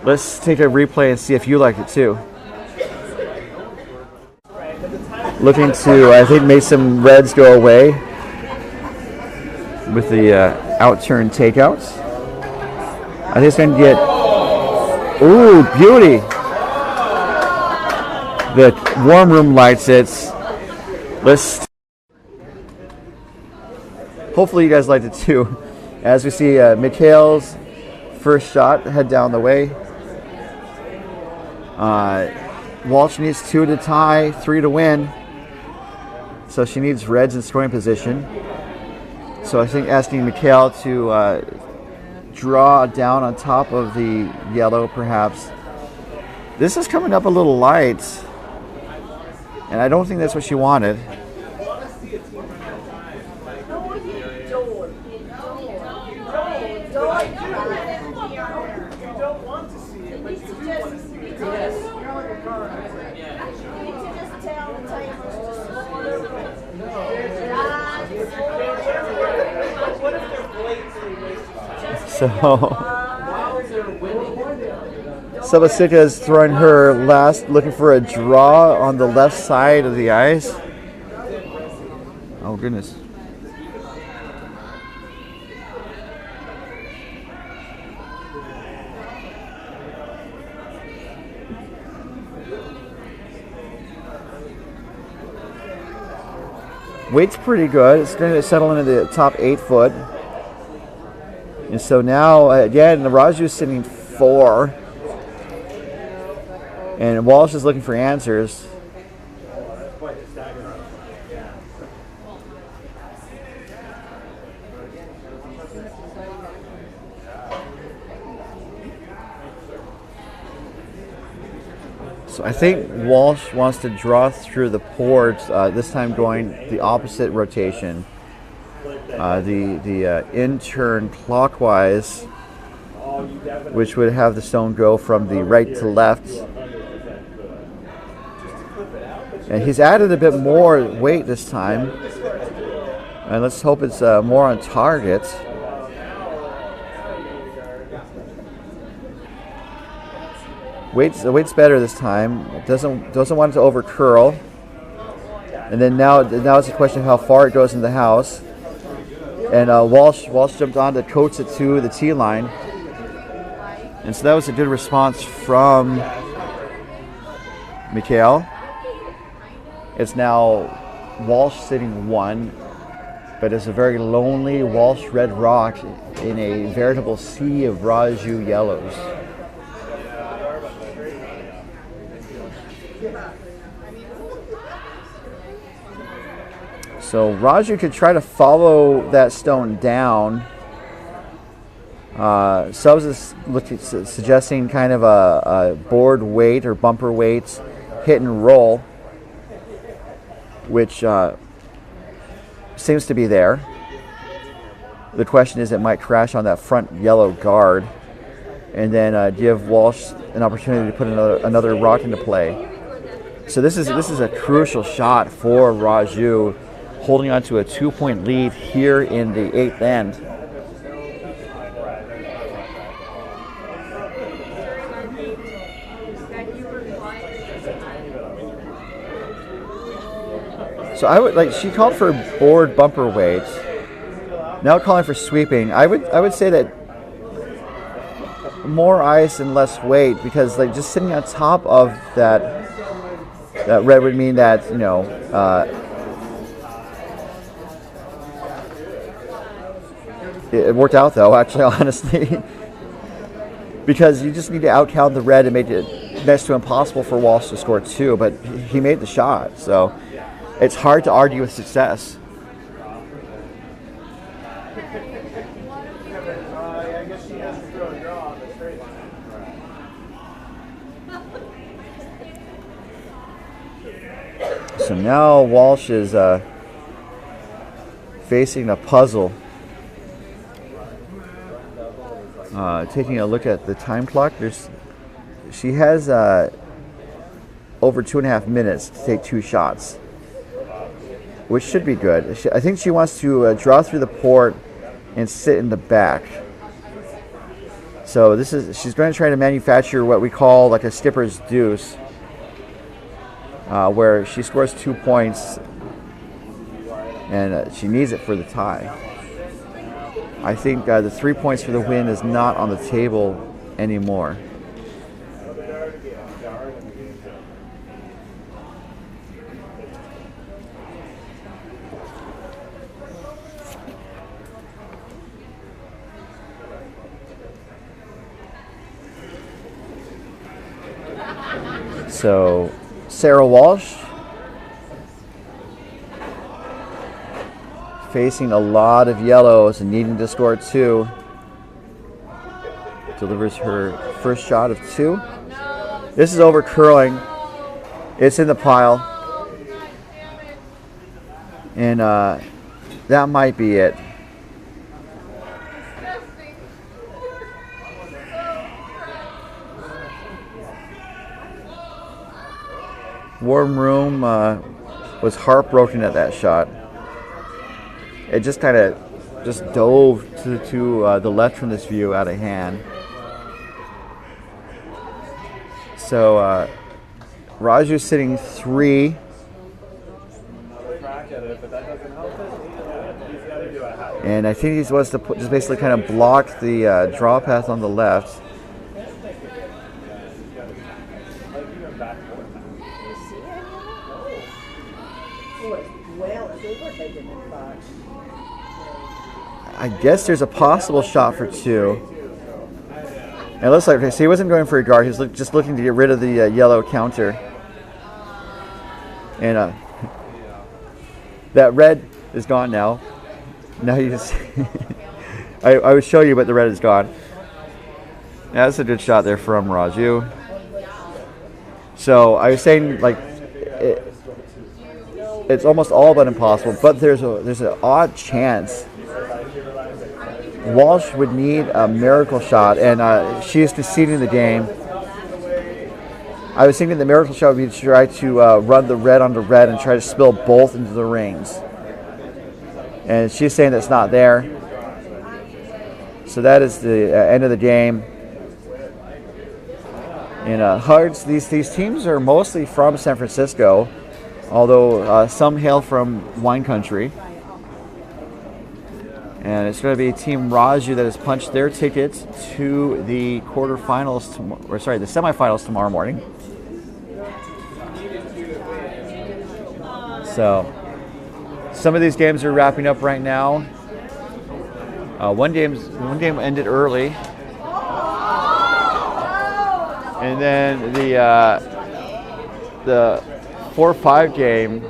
[SPEAKER 3] Let's take a replay and see if you like it too. Looking to, I think, make some reds go away with the out-turn takeouts. I think it's going to get, ooh, beauty. The warm room likes it. Let's. Hopefully you guys liked it too. As we see, Mikhail's first shot head down the way. Walsh needs 2 to tie, 3 to win. So she needs reds in scoring position. So I think asking Mikhail to draw down on top of the yellow, perhaps. This is coming up a little light, and I don't think that's what she wanted. So Sabasika is throwing her last, looking for a draw on the left side of the ice. Oh goodness. Weight's pretty good. It's going to settle into the top 8 foot. And so now, again, Raju's sitting 4. And Walsh is looking for answers. So I think Walsh wants to draw through the ports, this time going the opposite rotation. The in-turn clockwise, which would have the stone go from the right to left. And he's added a bit more weight this time. And let's hope it's more on target. Weight's better this time. Doesn't want it to over curl. And then now it's a question of how far it goes in the house. And Walsh jumped on to coax it to the tee line. And so that was a good response from Mikhail. It's now Walsh sitting 1, but it's a very lonely Walsh red rock in a veritable sea of Raju yellows. So Raju could try to follow that stone down. Subs is suggesting kind of a board weight or bumper weight hit and roll, which seems to be there. The question is, it might crash on that front yellow guard, and then give Walsh an opportunity to put another rock into play. So this is a crucial shot for Raju, holding on to a 2-point lead here in the 8th end. So I would she called for board bumper weight. Now calling for sweeping. I would say that more ice and less weight, because just sitting on top of that red would mean that it worked out though, actually, honestly, because you just need to outcount the red and make it next to impossible for Walsh to score 2, but he made the shot, so it's hard to argue with success. So now Walsh is facing a puzzle. Taking a look at the time clock, she has over 2.5 minutes to take 2 shots, which should be good. I think she wants to draw through the port and sit in the back. So she's going to try to manufacture what we call like a skipper's deuce, where she scores 2 points and she needs it for the tie. I think the 3 points for the win is not on the table anymore. So Sarah Walsh facing a lot of yellows and needing to score 2. Delivers her first shot of 2. This is over curling. It's in the pile. And that might be it. Warm Room was heartbroken at that shot. It just kind of dove to the left from this view out of hand. So Raju's sitting 3. And I think he wants to just basically kind of block the draw path on the left. I guess there's a possible shot for 2. And it looks like, so he wasn't going for a guard, he was just looking to get rid of the yellow counter. And that red is gone now. Now you just, I would show you, but the red is gone. Yeah, that's a good shot there from Raju. So I was saying, like, it's almost all but impossible, but there's an odd chance Walsh would need a miracle shot, and she is conceding the game. I was thinking the miracle shot would be to try to run the red onto red and try to spill both into the rings. And she's saying that's not there. So that is the end of the game. And Hugs, these teams are mostly from San Francisco, although some hail from wine country. And it's going to be Team Raju that has punched their tickets to the quarterfinals, the semifinals tomorrow morning. So some of these games are wrapping up right now. One game ended early, and then the 4-5 game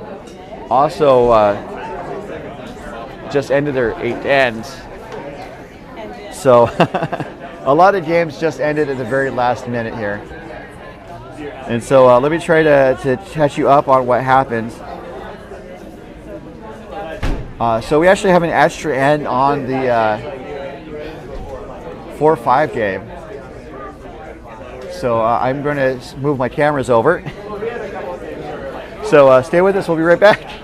[SPEAKER 3] also just ended their 8th end. So a lot of games just ended at the very last minute here. And so let me try to catch you up on what happened. So we actually have an extra end on the 4-5 game. So I'm going to move my cameras over. So stay with us, we'll be right back.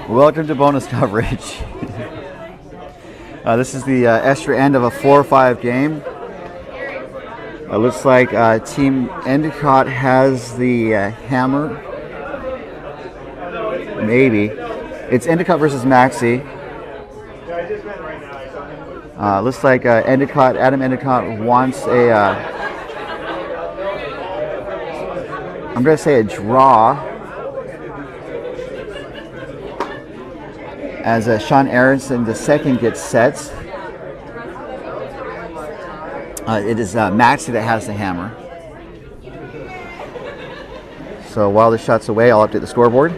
[SPEAKER 3] Welcome to bonus coverage. This is the extra end of a 4-5 game. It looks like Team Endicott has the hammer. Maybe. It's Endicott versus Maxi. Looks like Adam Endicott wants a, I'm going to say a draw. As Sean Aronson II gets set. It is Maxi that has the hammer. So while the shot's away, I'll update the scoreboard.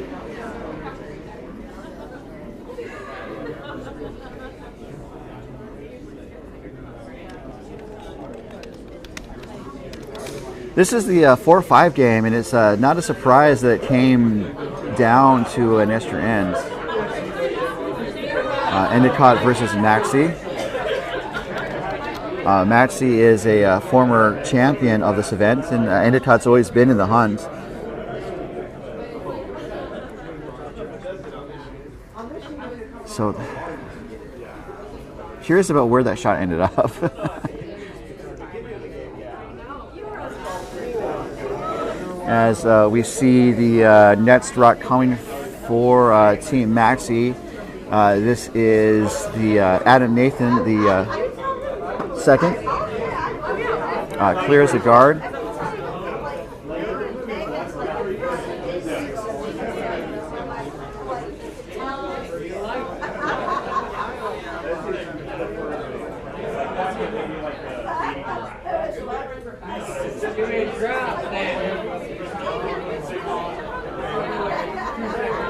[SPEAKER 3] This is the 4-5 game, and it's not a surprise that it came down to an extra end. Endicott versus Maxi. Maxi is a former champion of this event, and Endicott's always been in the hunt. So, curious about where that shot ended up. As we see the next rock coming for Team Maxi. This is the Adam Nathan, the second. Clears the guard.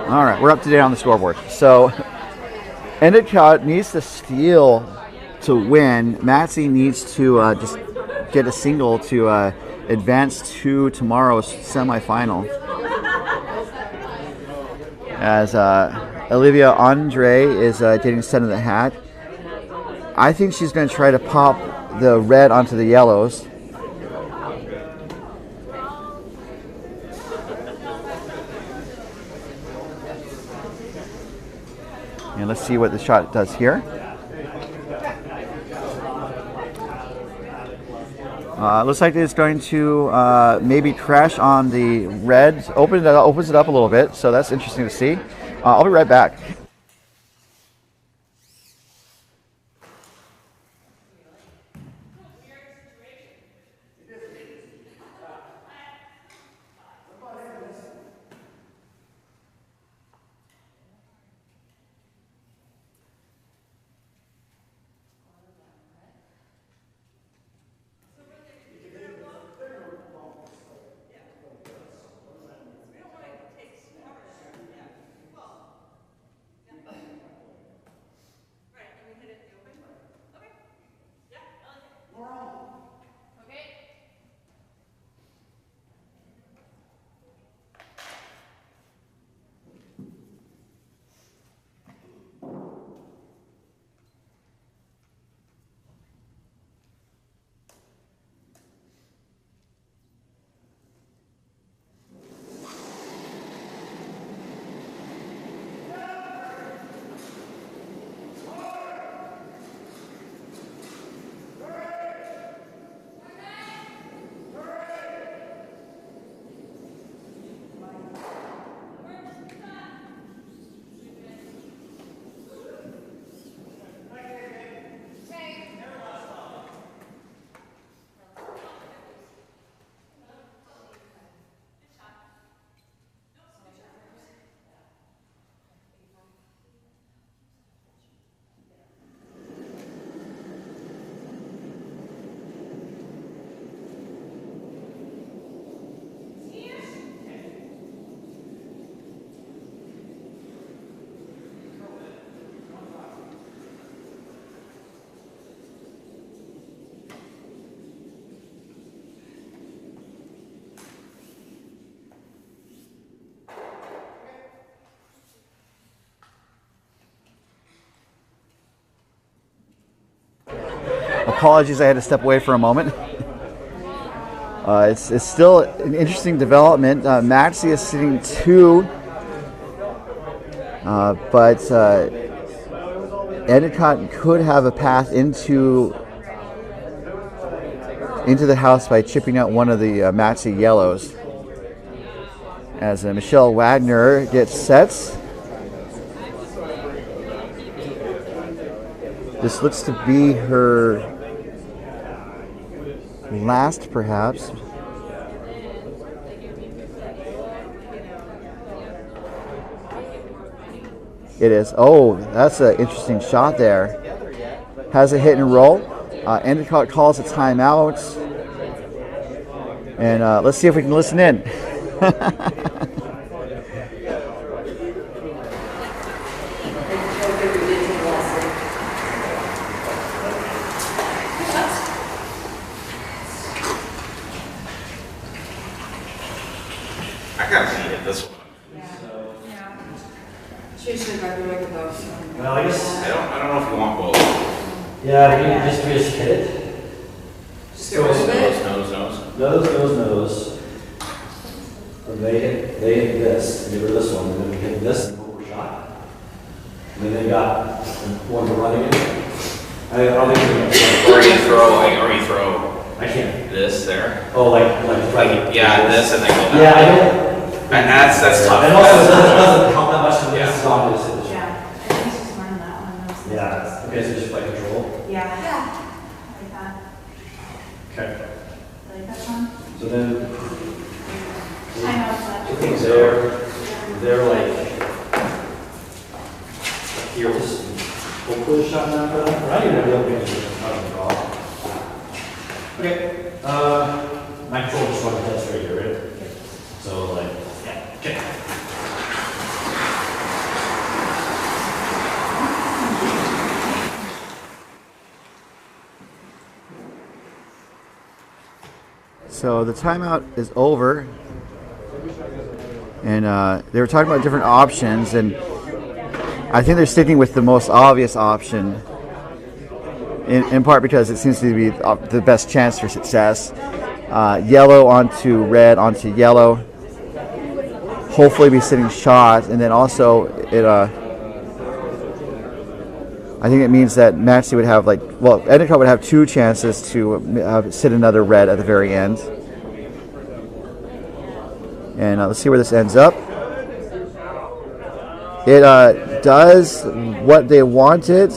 [SPEAKER 3] All right, we're up to date on the scoreboard. So Endicott needs to steal to win. Maxi needs to just get a single to advance to tomorrow's semifinal. As Olivia Andre is getting set in the hat. I think she's going to try to pop the red onto the yellows. And let's see what the shot does here. Looks like it's going to maybe crash on the red. Opens it up a little bit, so that's interesting to see. I'll be right back. Apologies, I had to step away for a moment. It's still an interesting development. Maxi is sitting 2. but Endicott could have a path into the house by chipping out one of the Maxi yellows. As Michelle Wagner gets sets. This looks to be her last, perhaps. It is. Oh, that's an interesting shot there. Has a hit and roll. Endicott calls a timeout. And let's see if we can listen in.
[SPEAKER 4] I gotta see it this one.
[SPEAKER 5] Yeah. She should have been with those.
[SPEAKER 6] Well, I guess.
[SPEAKER 4] I don't know if you want both.
[SPEAKER 6] Yeah, we just hit it.
[SPEAKER 5] Just get rid of it.
[SPEAKER 6] Nose. And they hit this, and get rid of this one, and then we hit this and hope we're shot. And then they got one to run again. I'll leave it.
[SPEAKER 4] Or you throw
[SPEAKER 6] I can't.
[SPEAKER 4] this there.
[SPEAKER 6] Oh, like
[SPEAKER 4] Yeah, this and then go
[SPEAKER 6] Yeah,
[SPEAKER 4] that.
[SPEAKER 6] I don't.
[SPEAKER 4] And that's tough.
[SPEAKER 6] And also, it doesn't help that much when
[SPEAKER 4] Yeah.
[SPEAKER 6] this is on this position.
[SPEAKER 5] Yeah, I think she's learned that one. Those
[SPEAKER 6] Yeah. Okay, so just like control.
[SPEAKER 5] Yeah. Yeah. Like that.
[SPEAKER 6] Okay.
[SPEAKER 5] Like that one.
[SPEAKER 6] So then.
[SPEAKER 5] I know it's not.
[SPEAKER 6] I think they're like here. Just hopefully a shot now for that. I don't even know if it's not a draw. Okay. My control just wanted to test right here, right? So like, yeah. Okay.
[SPEAKER 3] So the timeout is over, and they were talking about different options, and I think they're sticking with the most obvious option, in part because it seems to be the best chance for success. Yellow onto red onto yellow, hopefully be sitting shot, and then also it I think it means that Maxi would have Endicott would have two chances to sit another red at the very end. And let's see where this ends up. It does what they wanted,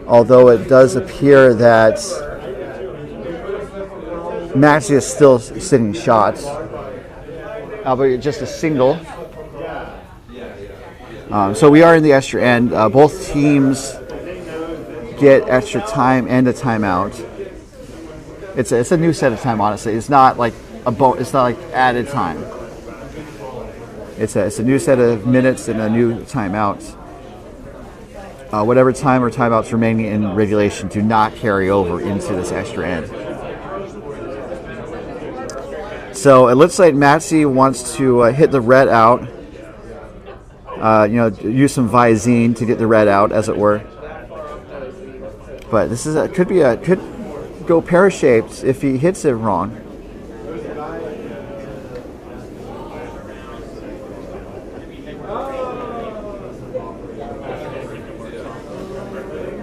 [SPEAKER 3] although it does appear that Maxi is still sitting shots, but just a single. So we are in the extra end. Both teams get extra time and a timeout. It's a new set of time. Honestly, it's not like it's not like added time. It's a new set of minutes and a new timeout. Whatever time or timeouts remaining in regulation do not carry over into this extra end. So it looks like Maxi wants to hit the red out. Use some Visine to get the red out, as it were. But this is could go pear-shaped if he hits it wrong.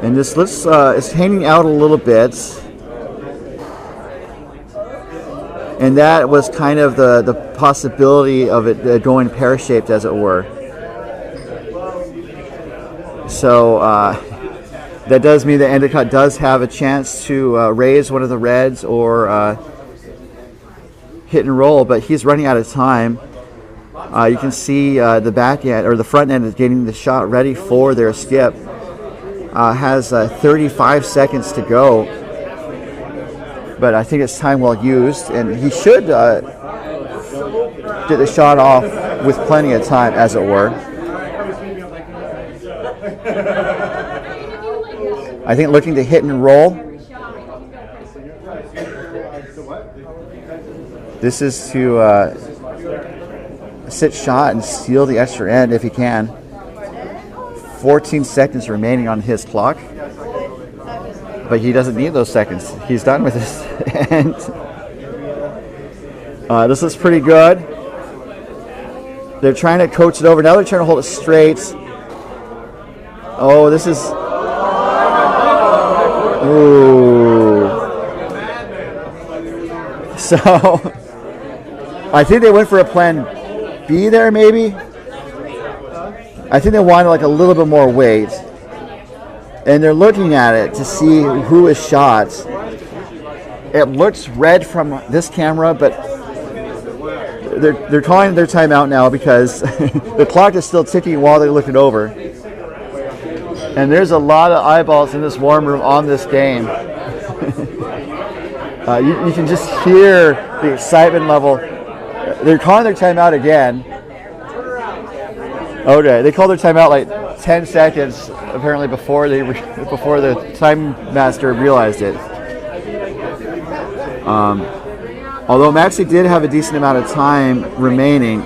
[SPEAKER 3] And this looks is hanging out a little bit, and that was kind of the possibility of it going pear-shaped, as it were. So that does mean that Endicott does have a chance to raise one of the reds or hit and roll, but he's running out of time. You can see the back end or the front end is getting the shot ready for their skip. Has 35 seconds to go, but I think it's time well used, and he should get the shot off with plenty of time, as it were. I think looking to hit and roll. This is to sit shot and steal the extra end if he can. 14 seconds remaining on his clock, but he doesn't need those seconds. He's done with this. And this looks pretty good. They're trying to coach it over. Now they're trying to hold it straight. Oh, this is... Ooh. So, I think they went for a plan B there, maybe. I think they wanted like a little bit more weight. And they're looking at it to see who is shot. It looks red from this camera, but they're calling their timeout now because the clock is still ticking while they look it over. And there's a lot of eyeballs in this warm room on this game. You can just hear the excitement level. They're calling their timeout again. Okay, they called their timeout like 10 seconds apparently before the time master realized it. Although Maxie did have a decent amount of time remaining.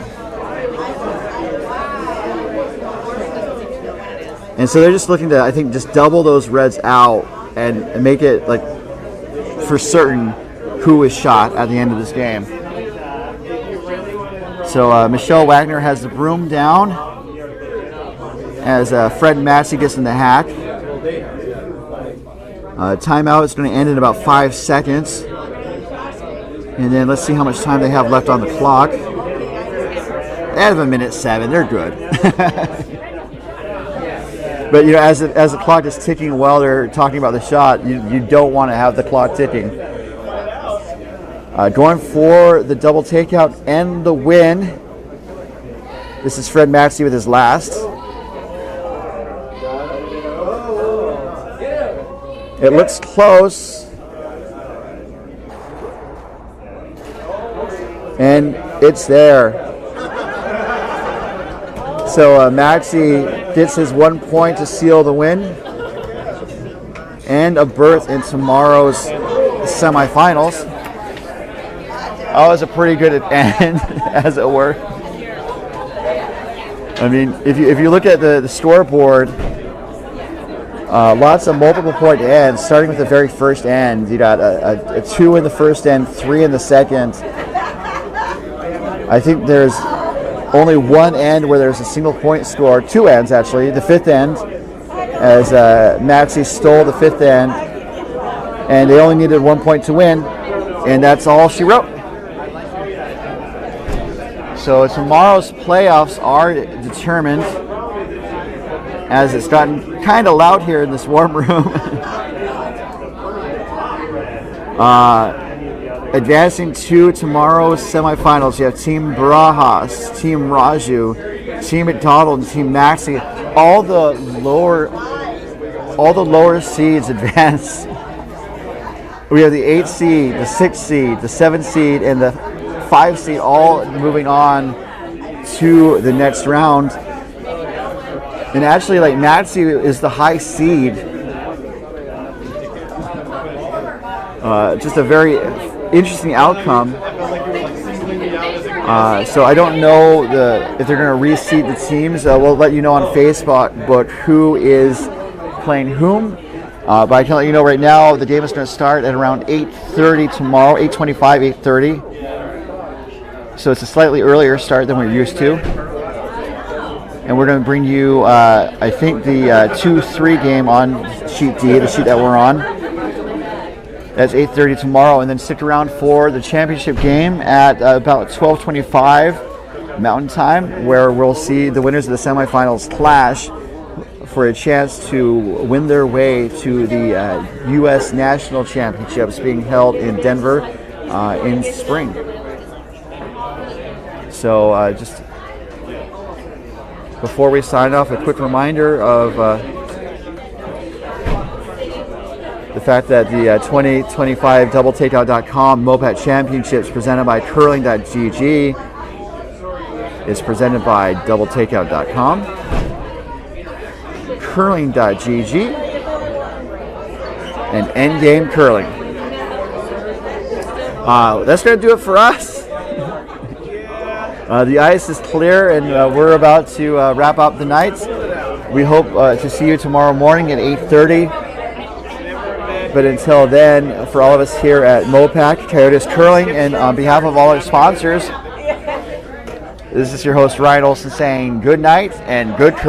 [SPEAKER 3] And so they're just looking to, I think, just double those reds out and make it like for certain who is shot at the end of this game. So Michelle Wagner has the broom down as Fred Maxey gets in the hack. Timeout is going to end in about 5 seconds. And then let's see how much time they have left on the clock. They have 1:07. They're good. But you know, as the clock is ticking while they're talking about the shot, you don't want to have the clock ticking. Going for the double takeout and the win. This is Fred Maxey with his last. It looks close. And it's there. So Maxey gets his 1 point to seal the win and a berth in tomorrow's semifinals. That was a pretty good end, as it were. I mean, if you look at the scoreboard, lots of multiple point ends, starting with the very first end. You got a 2 in the first end, 3 in the second. I think there's only one end where there's a single point score, 2 ends actually. The 5th end, as Maxey stole the 5th end, and they only needed 1 point to win, and that's all she wrote. So tomorrow's playoffs are determined, as it's gotten kind of loud here in this warm room. Advancing to tomorrow's semifinals, you have Team Barajas, Team Raju, Team McDonald, and Team Maxey. All the lower seeds advance. We have the 8th seed, the 6th seed, the 7th seed, and the 5th seed all moving on to the next round. And actually, like, Maxey is the high seed. Just a very interesting outcome. So I don't know if they're going to reseed the teams. We'll let you know on Facebook who is playing whom. But I can let you know right now the game is going to start at around 8:30 tomorrow, 8:25, 8:30. So it's a slightly earlier start than we're used to. And we're going to bring you, I think, the 2-3 game on sheet D, the sheet that we're on. That's 8:30 tomorrow, and then stick around for the championship game at about 12:25 Mountain Time, where we'll see the winners of the semifinals clash for a chance to win their way to the U.S. National Championships being held in Denver in spring. So just before we sign off, a quick reminder of the fact that the 2025 doubletakeout.com MoPac Championships presented by curling.gg is presented by doubletakeout.com, curling.gg, and Endgame Curling. That's going to do it for us. The ice is clear, and we're about to wrap up the night. We hope to see you tomorrow morning at 8:30. But until then, for all of us here at MoPac, Coyotes Curling, and on behalf of all our sponsors, This is your host, Ryan Olson, saying good night and good courage.